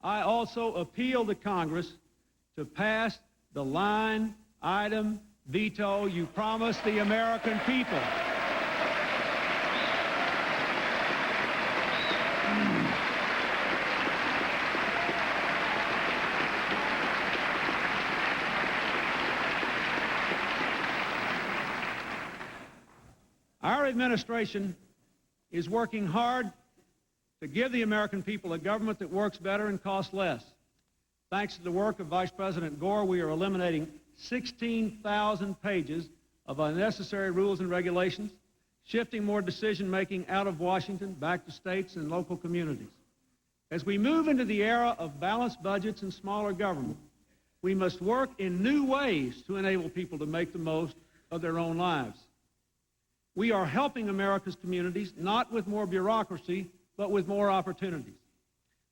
I also appeal to Congress to pass the line item veto you promised the American people. Our administration is working hard to give the American people a government that works better and costs less. Thanks to the work of Vice President Gore, we are eliminating 16,000 pages of unnecessary rules and regulations, shifting more decision-making out of Washington back to states and local communities. As we move into the era of balanced budgets and smaller government, we must work in new ways to enable people to make the most of their own lives. We are helping America's communities not with more bureaucracy, but with more opportunities.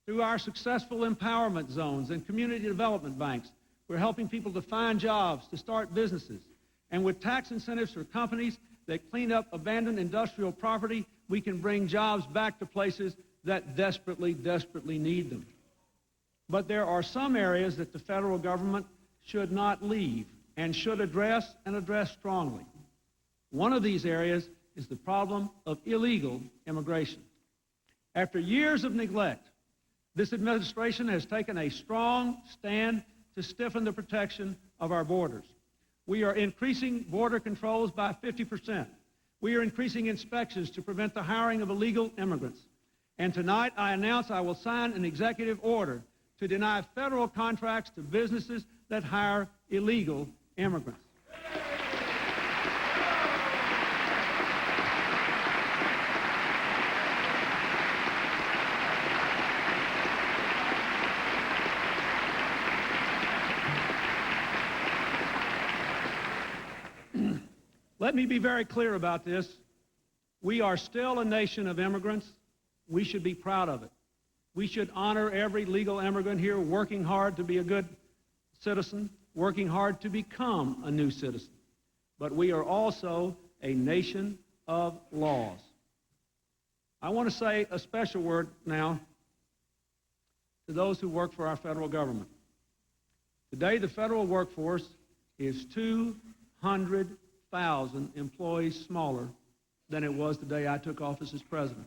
Through our successful empowerment zones and community development banks, we're helping people to find jobs, to start businesses. And with tax incentives for companies that clean up abandoned industrial property, we can bring jobs back to places that desperately, desperately need them. But there are some areas that the federal government should not leave and should address, and address strongly. One of these areas is the problem of illegal immigration. After years of neglect, this administration has taken a strong stand to stiffen the protection of our borders. We are increasing border controls by 50%. We are increasing inspections to prevent the hiring of illegal immigrants. And tonight I announce I will sign an executive order to deny federal contracts to businesses that hire illegal immigrants. Let me be very clear about this. We are still a nation of immigrants. We should be proud of it. We should honor every legal immigrant here working hard to be a good citizen, working hard to become a new citizen. But we are also a nation of laws. I want to say a special word now to those who work for our federal government. Today, the federal workforce is 200,000 employees smaller than it was the day I took office as president.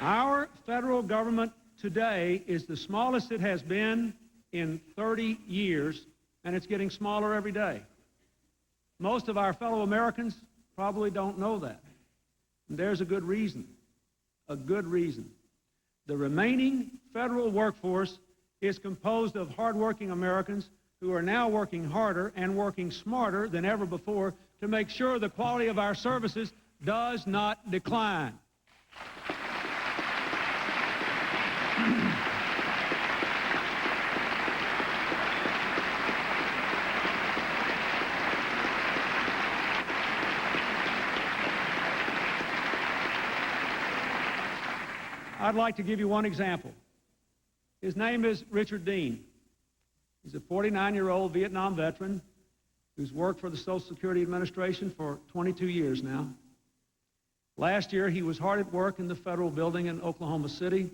Our federal government today is the smallest it has been in 30 years, and it's getting smaller every day. Most of our fellow Americans probably don't know that. And there's a good reason. A good reason. The remaining federal workforce is composed of hardworking Americans who are now working harder and working smarter than ever before to make sure the quality of our services does not decline. I'd like to give you one example. His name is Richard Dean. He's a 49-year-old Vietnam veteran who's worked for the Social Security Administration for 22 years now. Last year, he was hard at work in the federal building in Oklahoma City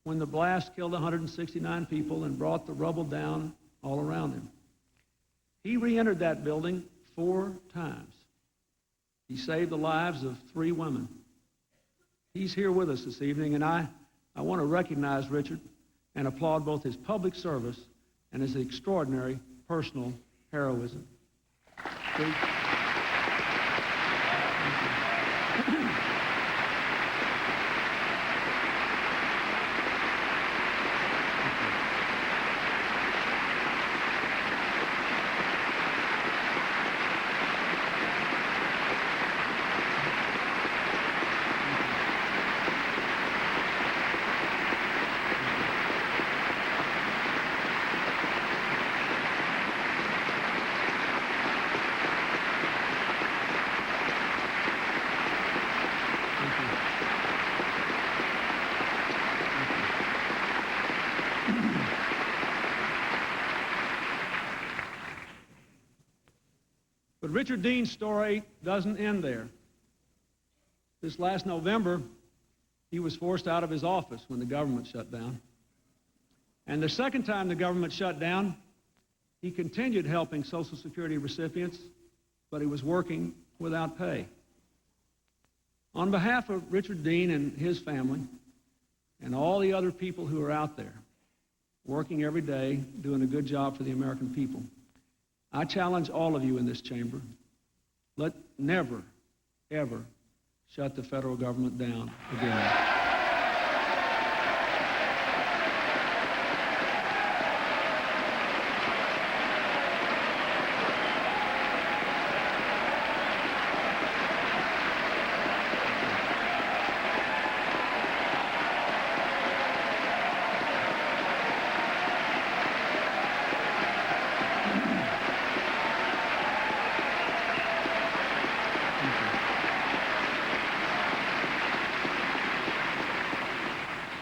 when the blast killed 169 people and brought the rubble down all around him. He re-entered that building 4 times. He saved the lives of 3 women. He's here with us this evening, and I want to recognize Richard and applaud both his public service and his extraordinary personal heroism. But Richard Dean's story doesn't end there. This last November, he was forced out of his office when the government shut down. And the second time the government shut down, he continued helping Social Security recipients, but he was working without pay. On behalf of Richard Dean and his family, and all the other people who are out there, working every day, doing a good job for the American people, I challenge all of you in this chamber, let never, ever shut the federal government down again.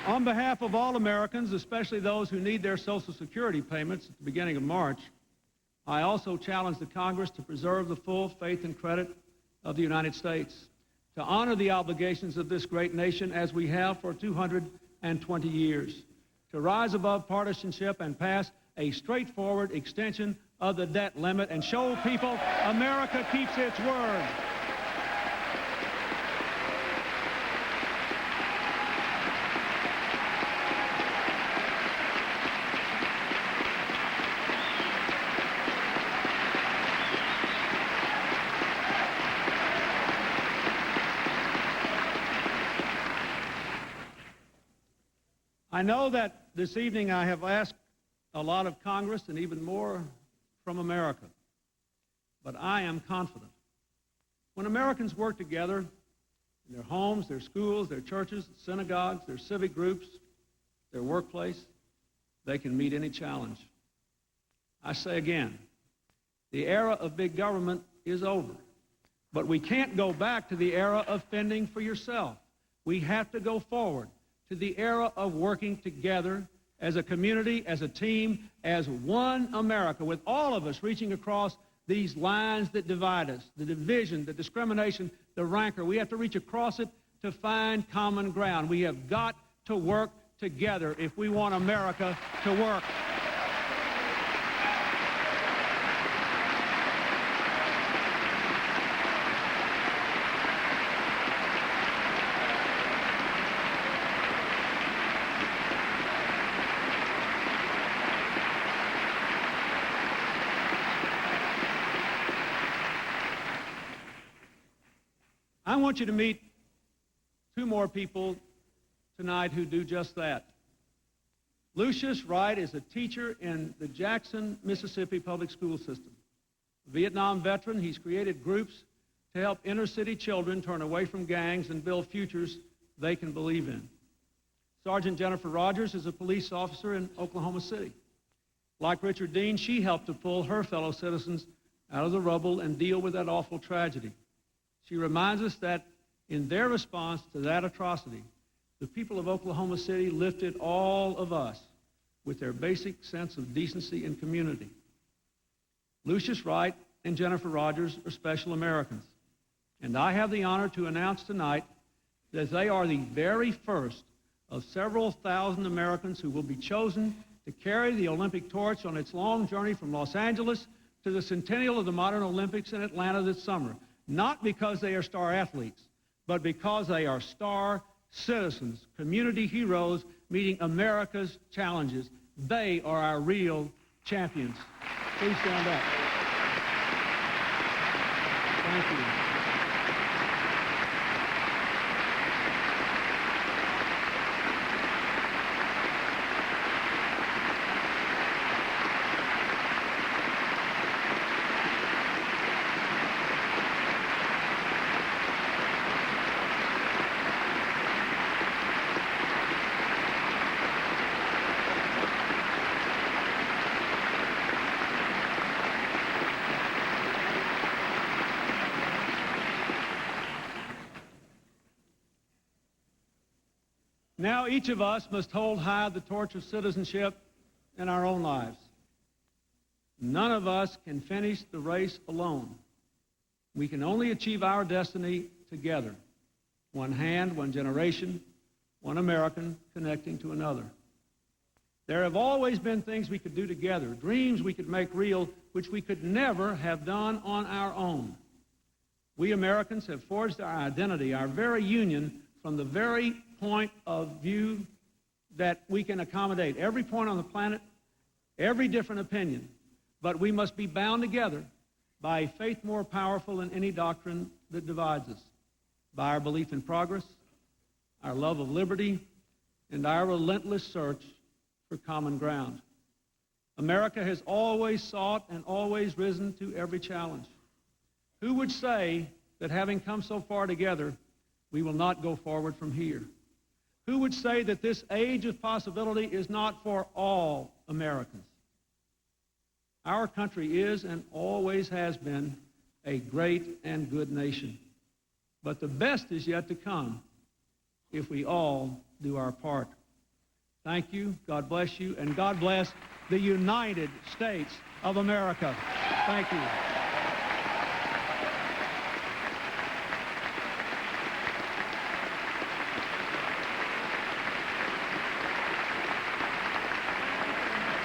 On behalf of all Americans, especially those who need their Social Security payments at the beginning of March, I also challenge the Congress to preserve the full faith and credit of the United States, to honor the obligations of this great nation as we have for 220 years, to rise above partisanship and pass a straightforward extension of the debt limit and show people America keeps its word. I know that this evening I have asked a lot of Congress and even more from America, but I am confident. When Americans work together in their homes, their schools, their churches, synagogues, their civic groups, their workplace, they can meet any challenge. I say again, the era of big government is over, but we can't go back to the era of fending for yourself. We have to go forward to the era of working together as a community, as a team, as one America, with all of us reaching across these lines that divide us, the division, the discrimination, the rancor. We have to reach across it to find common ground. We have got to work together if we want America to work. I want you to meet 2 more people tonight who do just that. Lucius Wright is a teacher in the Jackson, Mississippi public school system. A Vietnam veteran, he's created groups to help inner-city children turn away from gangs and build futures they can believe in. Sergeant Jennifer Rogers is a police officer in Oklahoma City. Like Richard Dean, she helped to pull her fellow citizens out of the rubble and deal with that awful tragedy. She reminds us that in their response to that atrocity, the people of Oklahoma City lifted all of us with their basic sense of decency and community. Lucius Wright and Jennifer Rogers are special Americans, and I have the honor to announce tonight that they are the very first of several thousand Americans who will be chosen to carry the Olympic torch on its long journey from Los Angeles to the centennial of the modern Olympics in Atlanta this summer, not because they are star athletes, but because they are star citizens, community heroes meeting America's challenges. They are our real champions. Please stand up. Thank you. Now each of us must hold high the torch of citizenship in our own lives. None of us can finish the race alone. We can only achieve our destiny together. One hand, one generation, one American connecting to another. There have always been things we could do together, dreams we could make real, which we could never have done on our own. We Americans have forged our identity, our very union, from the very point of view that we can accommodate every point on the planet, every different opinion, but we must be bound together by a faith more powerful than any doctrine that divides us, by our belief in progress, our love of liberty, and our relentless search for common ground. America has always sought and always risen to every challenge. Who would say that having come so far together, we will not go forward from here? Who would say that this age of possibility is not for all Americans? Our country is and always has been a great and good nation. But the best is yet to come if we all do our part. Thank you, God bless you, and God bless the United States of America. Thank you.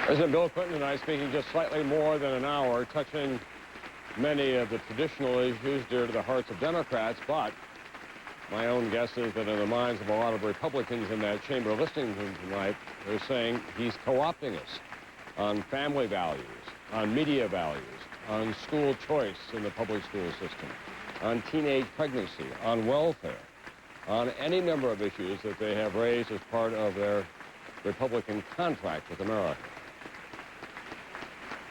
President Bill Clinton and I speaking just slightly more than an hour, touching many of the traditional issues dear to the hearts of Democrats, but my own guess is that in the minds of a lot of Republicans in that chamber listening to him tonight, they're saying he's co-opting us on family values, on media values, on school choice in the public school system, on teenage pregnancy, on welfare, on any number of issues that they have raised as part of their Republican contract with America.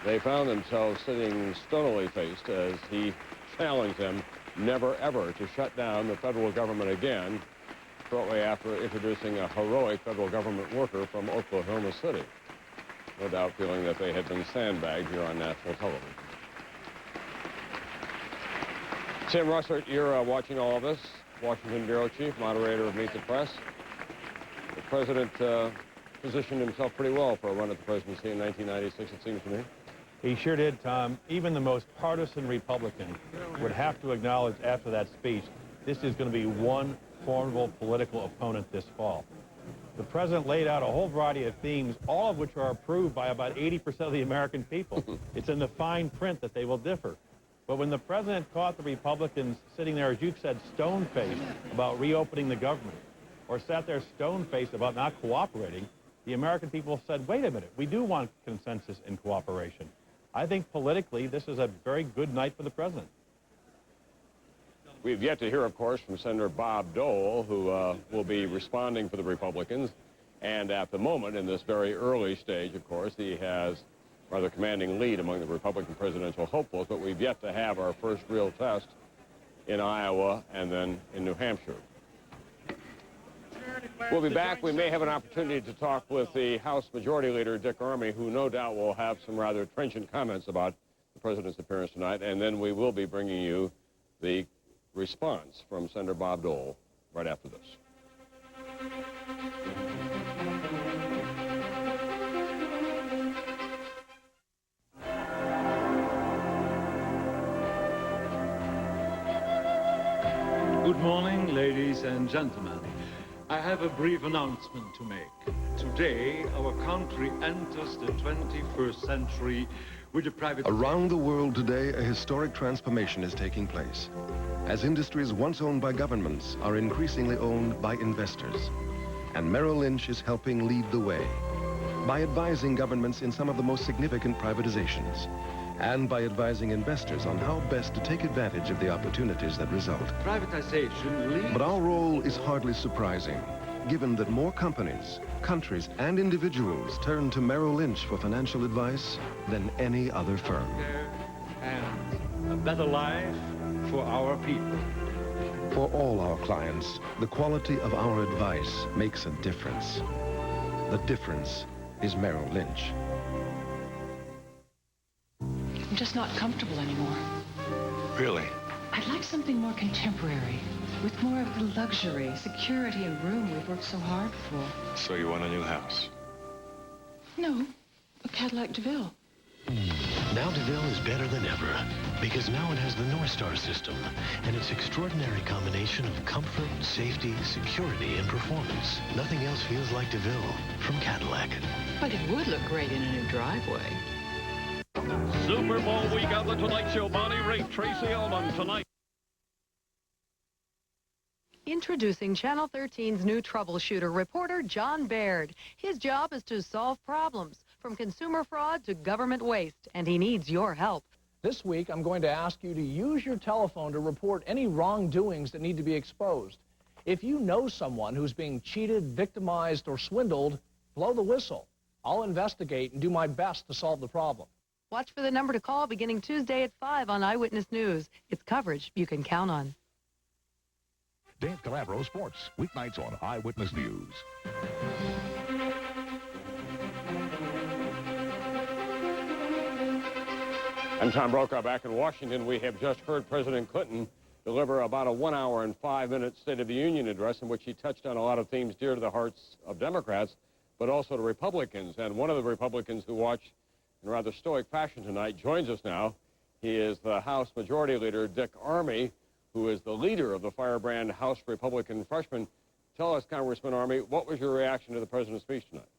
They found themselves sitting stonily faced as he challenged them never ever to shut down the federal government again, shortly after introducing a heroic federal government worker from Oklahoma City, no doubt feeling that they had been sandbagged here on national television. Tim Russert, you're watching all of this, Washington Bureau Chief, moderator of Meet the Press. The president positioned himself pretty well for a run at the presidency in 1996, it seems to me. He sure did, Tom. Even the most partisan Republican would have to acknowledge after that speech, this is going to be one formidable political opponent this fall. The president laid out a whole variety of themes, all of which are approved by about 80% of the American people. It's in the fine print that they will differ. But when the president caught the Republicans sitting there, as you said, stone-faced about reopening the government, or sat there stone-faced about not cooperating, the American people said, wait a minute, we do want consensus and cooperation. I think politically this is a very good night for the president. We've yet to hear, of course, from Senator Bob Dole, who will be responding for the Republicans. And at the moment, in this very early stage, of course, he has rather commanding lead among the Republican presidential hopefuls. But we've yet to have our first real test in Iowa, and then in New Hampshire. We'll be back. We may have an opportunity to talk with the House Majority Leader, Dick Armey, who no doubt will have some rather trenchant comments about the President's appearance tonight, and then we will be bringing you the response from Senator Bob Dole right after this. Good morning, ladies and gentlemen. I have a brief announcement to make. Today, our country enters the 21st century with a private... Around the world today, a historic transformation is taking place, as industries once owned by governments are increasingly owned by investors. And Merrill Lynch is helping lead the way by advising governments in some of the most significant privatizations, and by advising investors on how best to take advantage of the opportunities that result. Privatization leads... But our role is hardly surprising, given that more companies, countries, and individuals turn to Merrill Lynch for financial advice than any other firm. And a better life for our people. For all our clients, the quality of our advice makes a difference. The difference is Merrill Lynch. I'm just not comfortable anymore. Really? I'd like something more contemporary, with more of the luxury, security, and room we've worked so hard for. So you want a new house? No, a Cadillac DeVille. Now DeVille is better than ever, because now it has the North Star system and its extraordinary combination of comfort, safety, security, and performance. Nothing else feels like DeVille from Cadillac. But it would look great in a new driveway. Super Bowl week on the Tonight Show. Bonnie Raitt, Tracy Ullman tonight. Introducing Channel 13's new troubleshooter reporter, John Baird. His job is to solve problems, from consumer fraud to government waste, and he needs your help. This week, I'm going to ask you to use your telephone to report any wrongdoings that need to be exposed. If you know someone who's being cheated, victimized, or swindled, blow the whistle. I'll investigate and do my best to solve the problem. Watch for the number to call beginning Tuesday at 5 on Eyewitness News. It's coverage you can count on. Dave Calabro Sports, weeknights on Eyewitness News. I'm Tom Brokaw back in Washington. We have just heard President Clinton deliver about a 1 hour and 5 minute State of the Union address in which he touched on a lot of themes dear to the hearts of Democrats, but also to Republicans. And one of the Republicans who watched in rather stoic fashion tonight joins us now. He is the House Majority Leader, Dick Armey, who is the leader of the firebrand House Republican freshman. Tell us, Congressman Armey, what was your reaction to the President's speech tonight?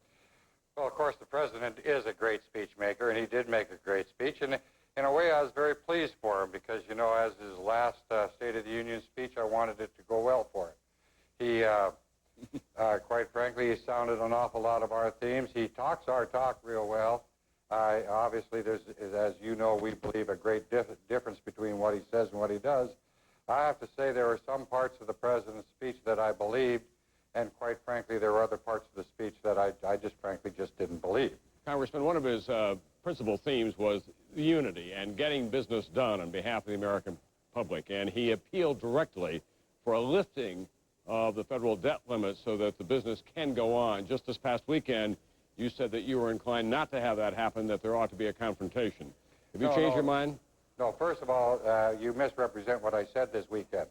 Well, of course, the President is a great speech maker, and he did make a great speech. And in a way, I was very pleased for him because, you know, as his last State of the Union speech, I wanted it to go well for him. He, quite frankly, he sounded an awful lot of our themes. He talks our talk real well. Obviously, there's, as you know, we believe a great difference between what he says and what he does. I have to say there were some parts of the President's speech that I believed, and quite frankly, there were other parts of the speech that I just frankly just didn't believe. Congressman, one of his principal themes was unity and getting business done on behalf of the American public, and he appealed directly for a lifting of the federal debt limit so that the business can go on. Just this past weekend, you said that you were inclined not to have that happen, that there ought to be a confrontation. Have you changed your mind? No, first of all, you misrepresent what I said this weekend.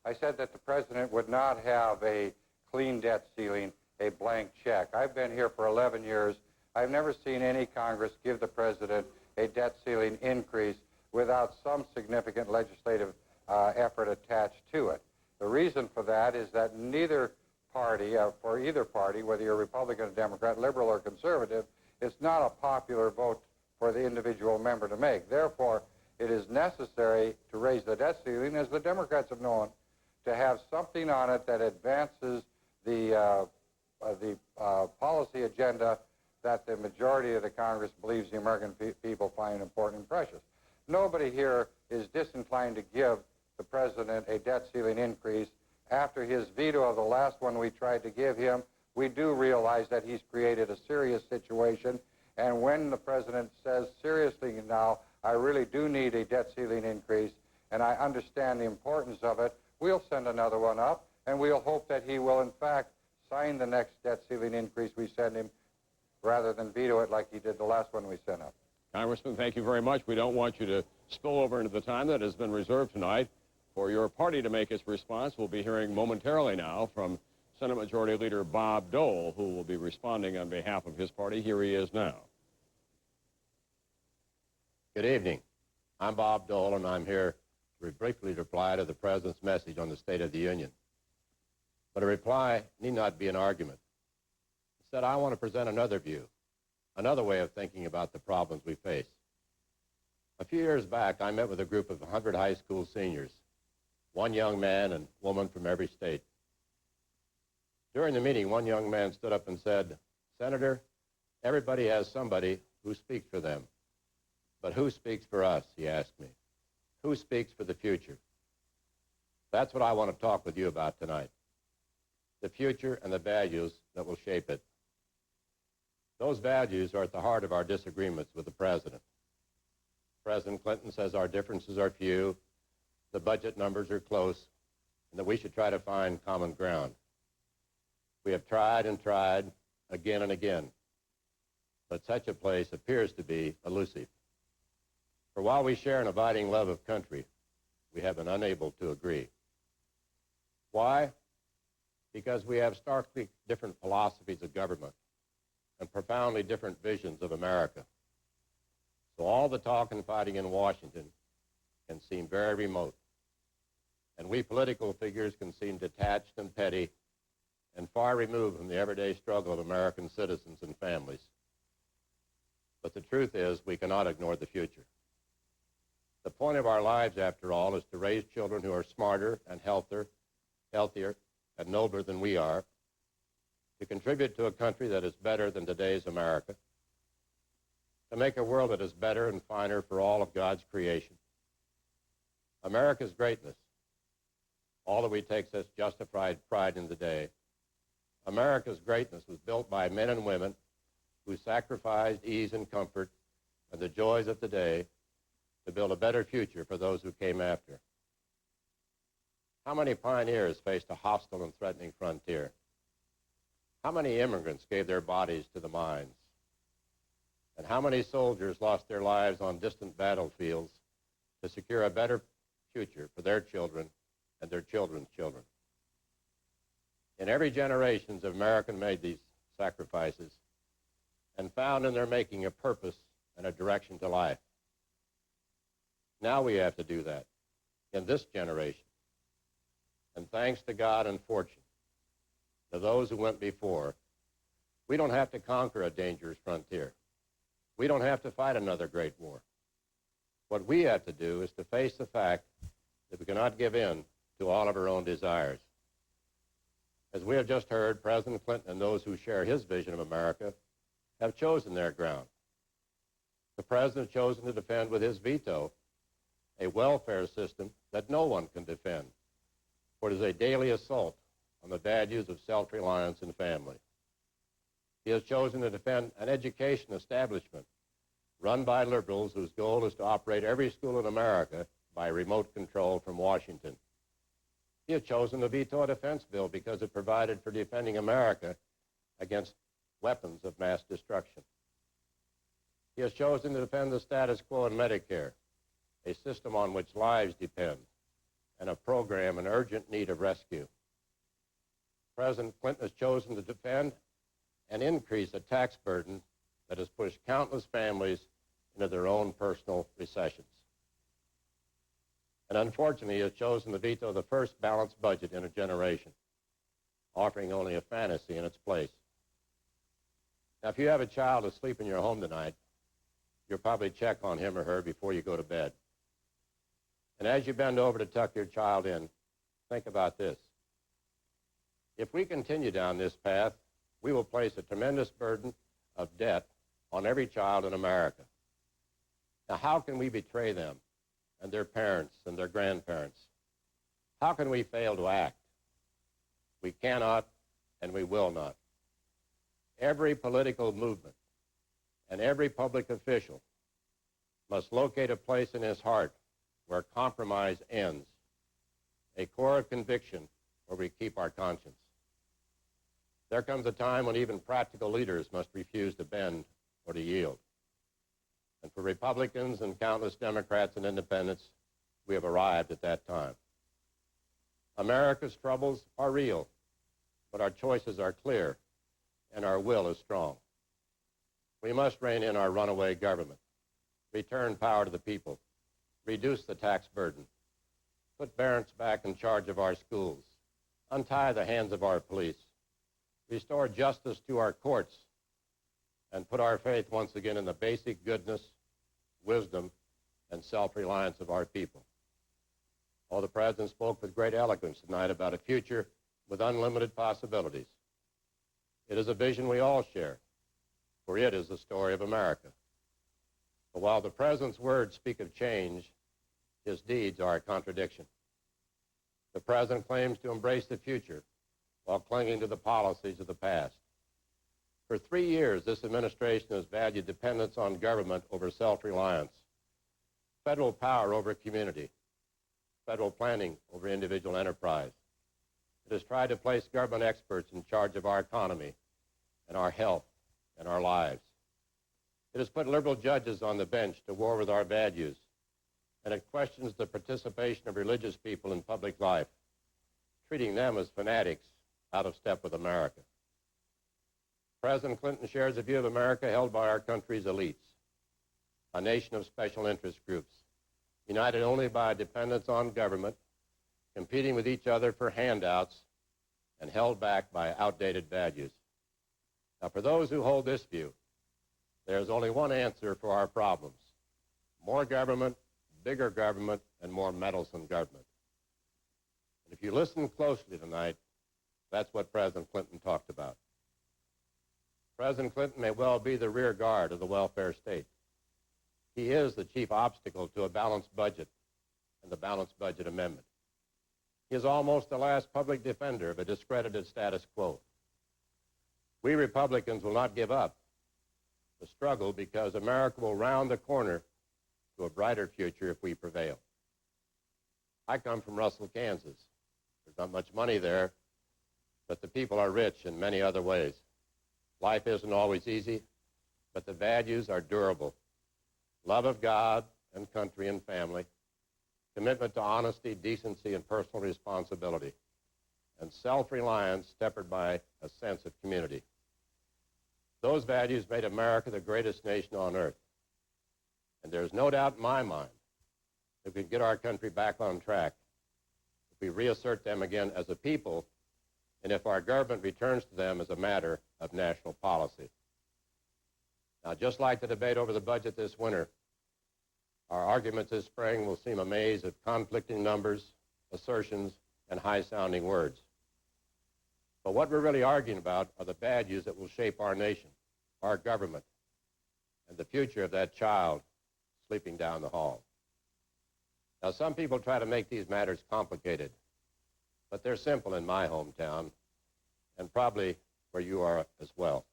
I said that the President would not have a clean debt ceiling, a blank check. I've been here for 11 years. I've never seen any Congress give the President a debt ceiling increase without some significant legislative effort attached to it. The reason for that is that neither party, for either party, whether you're Republican or Democrat, liberal or conservative, it's not a popular vote for the individual member to make. Therefore, it is necessary to raise the debt ceiling, as the Democrats have known, to have something on it that advances the policy agenda that the majority of the Congress believes the American people find important and precious. Nobody here is disinclined to give the President a debt ceiling increase. After his veto of the last one we tried to give him, we do realize that he's created a serious situation. And when the President says seriously now, I really do need a debt ceiling increase, and I understand the importance of it, we'll send another one up, and we'll hope that he will, in fact, sign the next debt ceiling increase we send him rather than veto it like he did the last one we sent up. Congressman, thank you very much. We don't want you to spill over into the time that has been reserved tonight for your party to make its response. We'll be hearing momentarily now from Senate Majority Leader Bob Dole, who will be responding on behalf of his party. Here he is now. Good evening. I'm Bob Dole, and I'm here to briefly reply to the President's message on the State of the Union. But a reply need not be an argument. Instead, I want to present another view, another way of thinking about the problems we face. A few years back, I met with a group of 100 high school seniors, one young man and woman from every state. During the meeting, one young man stood up and said, "Senator, everybody has somebody who speaks for them. But who speaks for us?" he asked me. Who speaks for the future? That's what I want to talk with you about tonight. The future and the values that will shape it. Those values are at the heart of our disagreements with the President. President Clinton says our differences are few, the budget numbers are close, and that we should try to find common ground. We have tried and tried again and again, but such a place appears to be elusive. For while we share an abiding love of country, we have been unable to agree. Why? Because we have starkly different philosophies of government and profoundly different visions of America. So all the talk and fighting in Washington can seem very remote, and we political figures can seem detached and petty and far removed from the everyday struggle of American citizens and families. But the truth is, we cannot ignore the future. The point of our lives, after all, is to raise children who are smarter and healthier and nobler than we are, to contribute to a country that is better than today's America, to make a world that is better and finer for all of God's creation. America's greatness, all that we take such justified pride in today, America's greatness was built by men and women who sacrificed ease and comfort and the joys of today to build a better future for those who came after. How many pioneers faced a hostile and threatening frontier? How many immigrants gave their bodies to the mines? And how many soldiers lost their lives on distant battlefields to secure a better future for their children and their children's children? In every generation, Americans made these sacrifices and found in their making a purpose and a direction to life. Now we have to do that in this generation. And thanks to God and fortune, to those who went before, we don't have to conquer a dangerous frontier. We don't have to fight another great war. What we have to do is to face the fact that we cannot give in to all of our own desires. As we have just heard, President Clinton and those who share his vision of America have chosen their ground. The President has chosen to defend with his veto a welfare system that no one can defend, for it is a daily assault on the values of self-reliance and family. He has chosen to defend an education establishment run by liberals whose goal is to operate every school in America by remote control from Washington. He has chosen to veto a defense bill because it provided for defending America against weapons of mass destruction. He has chosen to defend the status quo in Medicare, a system on which lives depend, and a program in urgent need of rescue. President Clinton has chosen to defend and increase a tax burden that has pushed countless families into their own personal recessions. And unfortunately, he has chosen to veto the first balanced budget in a generation, offering only a fantasy in its place. Now, if you have a child asleep in your home tonight, you'll probably check on him or her before you go to bed. And as you bend over to tuck your child in, think about this. If we continue down this path, we will place a tremendous burden of debt on every child in America. Now, how can we betray them and their parents and their grandparents? How can we fail to act? We cannot and we will not. Every political movement and every public official must locate a place in his heart where compromise ends, a core of conviction where we keep our conscience. There comes a time when even practical leaders must refuse to bend or to yield. And for Republicans and countless Democrats and independents, we have arrived at that time. America's troubles are real, but our choices are clear, and our will is strong. We must rein in our runaway government, return power to the people, reduce the tax burden, put parents back in charge of our schools, untie the hands of our police, restore justice to our courts, and put our faith once again in the basic goodness, wisdom, and self-reliance of our people. Oh, the President spoke with great eloquence tonight about a future with unlimited possibilities. It is a vision we all share, for it is the story of America. But while the President's words speak of change, his deeds are a contradiction. The President claims to embrace the future while clinging to the policies of the past. For 3 years, this administration has valued dependence on government over self-reliance, federal power over community, federal planning over individual enterprise. It has tried to place government experts in charge of our economy and our health and our lives. It has put liberal judges on the bench to war with our values, and it questions the participation of religious people in public life, treating them as fanatics out of step with America. President Clinton shares a view of America held by our country's elites, a nation of special interest groups, united only by dependence on government, competing with each other for handouts, and held back by outdated values. Now, for those who hold this view, there's only one answer for our problems: more government, bigger government, and more meddlesome government. And if you listen closely tonight, that's what President Clinton talked about. President Clinton may well be the rear guard of the welfare state. He is the chief obstacle to a balanced budget and the balanced budget amendment. He is almost the last public defender of a discredited status quo. We Republicans will not give up the struggle because America will round the corner to a brighter future if we prevail. I come from Russell, Kansas. There's not much money there, but the people are rich in many other ways. Life isn't always easy, but the values are durable. Love of God and country and family, commitment to honesty, decency, and personal responsibility, and self-reliance tempered by a sense of community. Those values made America the greatest nation on earth. And there's no doubt in my mind that we can get our country back on track if we reassert them again as a people and if our government returns to them as a matter of national policy. Now, just like the debate over the budget this winter, our arguments this spring will seem a maze of conflicting numbers, assertions, and high-sounding words. But what we're really arguing about are the values that will shape our nation, our government, and the future of that child sleeping down the hall. Now, some people try to make these matters complicated, but they're simple in my hometown, and probably where you are as well.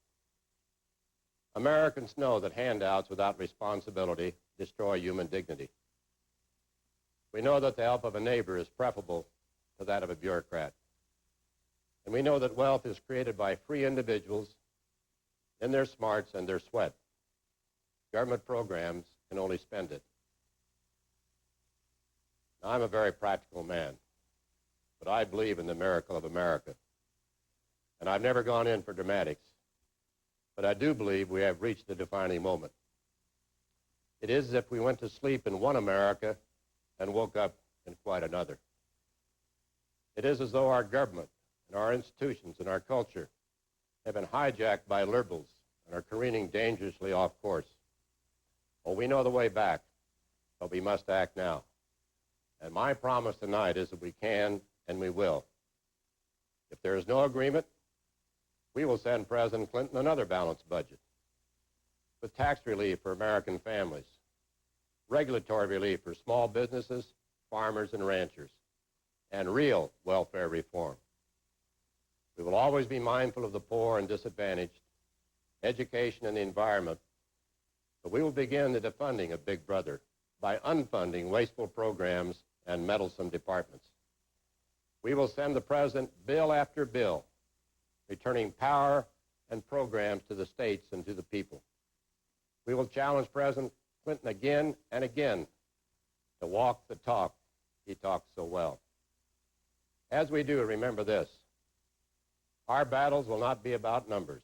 Americans know that handouts without responsibility destroy human dignity. We know that the help of a neighbor is preferable to that of a bureaucrat. And we know that wealth is created by free individuals in their smarts and their sweat. Government programs can only spend it. Now, I'm a very practical man, but I believe in the miracle of America. And I've never gone in for dramatics, but I do believe we have reached the defining moment. It is as if we went to sleep in one America and woke up in quite another. It is as though our government and our institutions and our culture have been hijacked by liberals and are careening dangerously off course. Well, we know the way back, but we must act now. And my promise tonight is that we can and we will. If there is no agreement, we will send President Clinton another balanced budget with tax relief for American families, regulatory relief for small businesses, farmers, and ranchers, and real welfare reform. We will always be mindful of the poor and disadvantaged, education and the environment, but we will begin the defunding of Big Brother by unfunding wasteful programs and meddlesome departments. We will send the President bill after bill, returning power and programs to the states and to the people. We will challenge President Clinton again and again to walk the talk he talks so well. As we do, remember this: our battles will not be about numbers.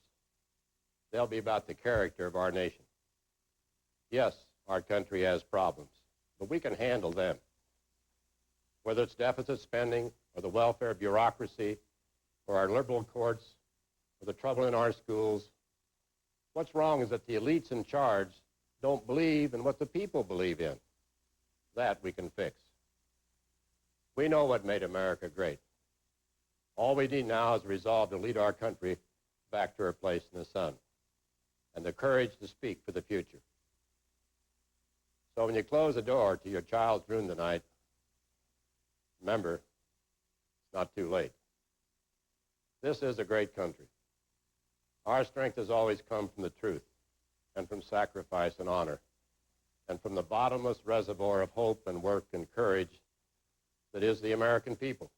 They'll be about the character of our nation. Yes, our country has problems, but we can handle them. Whether it's deficit spending, or the welfare bureaucracy, or our liberal courts, or the trouble in our schools, what's wrong is that the elites in charge don't believe in what the people believe in. That we can fix. We know what made America great. All we need now is resolve to lead our country back to her place in the sun, and the courage to speak for the future. So when you close the door to your child's room tonight, remember, it's not too late. This is a great country. Our strength has always come from the truth and from sacrifice and honor, and from the bottomless reservoir of hope and work and courage that is the American people.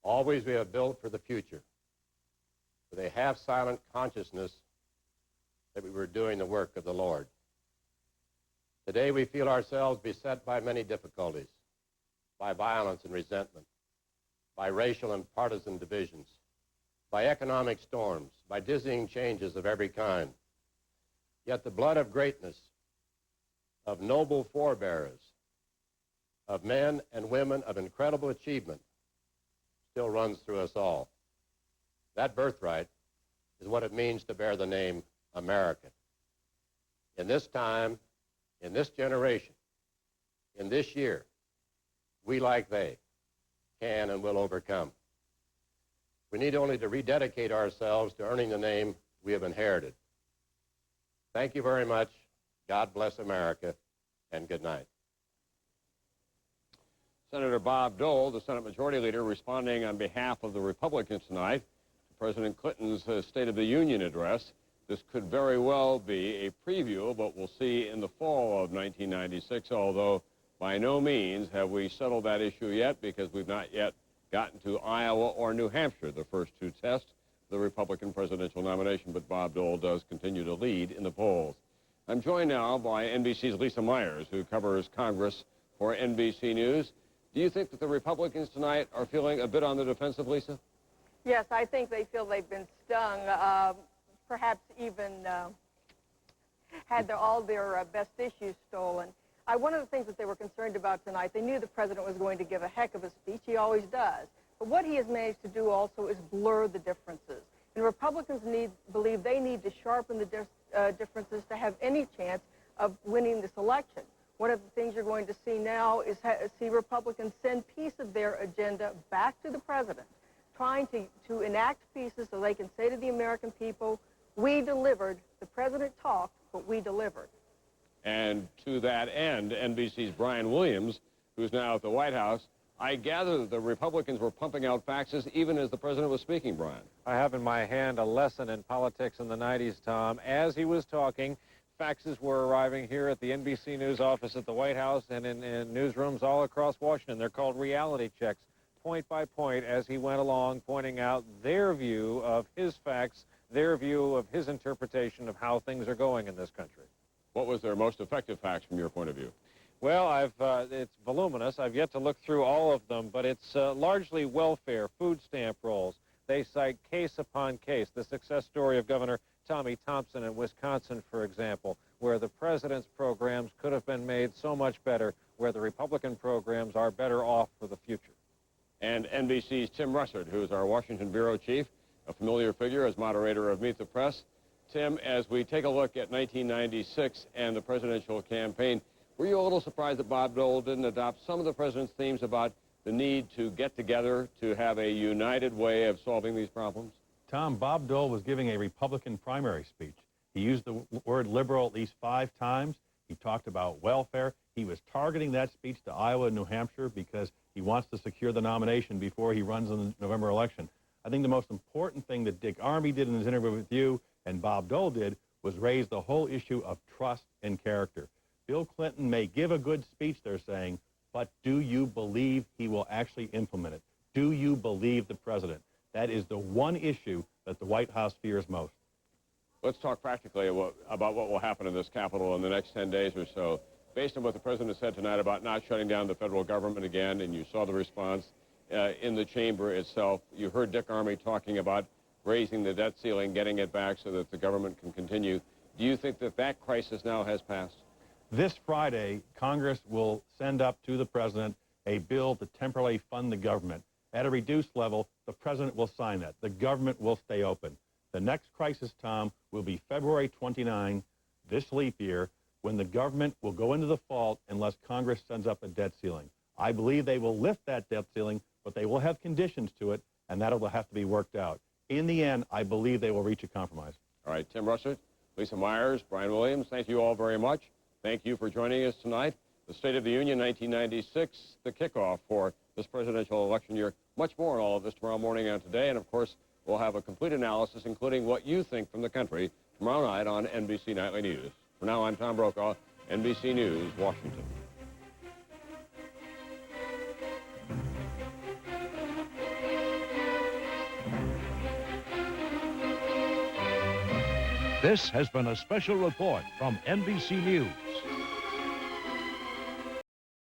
Always we have built for the future, with a half-silent consciousness that we were doing the work of the Lord. Today we feel ourselves beset by many difficulties, by violence and resentment, by racial and partisan divisions, by economic storms, by dizzying changes of every kind. Yet the blood of greatness, of noble forebearers, of men and women of incredible achievement still runs through us all. That birthright is what it means to bear the name America. In this time, in this generation, in this year, we, like they, can and will overcome. We need only to rededicate ourselves to earning the name we have inherited. Thank you very much. God bless America, and good night. Senator Bob Dole, the Senate Majority Leader, responding on behalf of the Republicans tonight to President Clinton's State of the Union address. This could very well be a preview of what we'll see in the fall of 1996, although by no means have we settled that issue yet, because we've not yet gotten to Iowa or New Hampshire, the first two tests of the Republican presidential nomination, but Bob Dole does continue to lead in the polls. I'm joined now by NBC's Lisa Myers, who covers Congress for NBC News. Do you think that the Republicans tonight are feeling a bit on the defensive, Lisa? Yes, I think they feel they've been stung, perhaps even had all their best issues stolen. One of the things that they were concerned about tonight, they knew the president was going to give a heck of a speech. He always does. But what he has managed to do also is blur the differences. And Republicans believe they need to sharpen the differences to have any chance of winning this election. One of the things you're going to see now is see Republicans send piece of their agenda back to the president, trying to enact pieces so they can say to the American people, we delivered. The president talked, but we delivered. And to that end, NBC's Brian Williams, who's now at the White House, I gather that the Republicans were pumping out faxes even as the president was speaking, Brian. I have in my hand a lesson in politics in the 90s, Tom. As he was talking, faxes were arriving here at the NBC News office at the White House and in newsrooms all across Washington. They're called reality checks, point by point, as he went along, pointing out their view of his facts, their view of his interpretation of how things are going in this country. What was their most effective fax from your point of view? Well, it's voluminous. I've yet to look through all of them, but it's largely welfare, food stamp rolls. They cite case upon case. The success story of Governor Tommy Thompson in Wisconsin, for example, where the president's programs could have been made so much better, where the Republican programs are better off for the future. And NBC's Tim Russert, who is our Washington bureau chief, a familiar figure as moderator of Meet the Press. Tim, as we take a look at 1996 and the presidential campaign, were you a little surprised that Bob Dole didn't adopt some of the president's themes about the need to get together to have a united way of solving these problems? Tom, Bob Dole was giving a Republican primary speech. He used the word liberal at least 5 times. He talked about welfare. He was targeting that speech to Iowa and New Hampshire because he wants to secure the nomination before he runs in the November election. I think the most important thing that Dick Armey did in his interview with you and Bob Dole did was raise the whole issue of trust and character. Bill Clinton may give a good speech, they're saying, but do you believe he will actually implement it? Do you believe the president? That is the one issue that the White House fears most. Let's talk practically about what will happen in this Capitol in the next 10 days or so. Based on what the president said tonight about not shutting down the federal government again, and you saw the response in the chamber itself, you heard Dick Armey talking about raising the debt ceiling, getting it back so that the government can continue. Do you think that that crisis now has passed? This Friday, Congress will send up to the president a bill to temporarily fund the government. At a reduced level, the president will sign that. The government will stay open. The next crisis, Tom, will be February 29, this leap year, when the government will go into default unless Congress sends up a debt ceiling. I believe they will lift that debt ceiling, but they will have conditions to it, and that will have to be worked out. In the end, I believe they will reach a compromise. All right, Tim Russert, Lisa Myers, Brian Williams, thank you all very much. Thank you for joining us tonight. The State of the Union 1996, the kickoff for this presidential election year. Much more on all of this tomorrow morning and today, and of course, we'll have a complete analysis, including what you think from the country, tomorrow night on NBC Nightly News. For now, I'm Tom Brokaw, NBC News, Washington. This has been a special report from NBC News.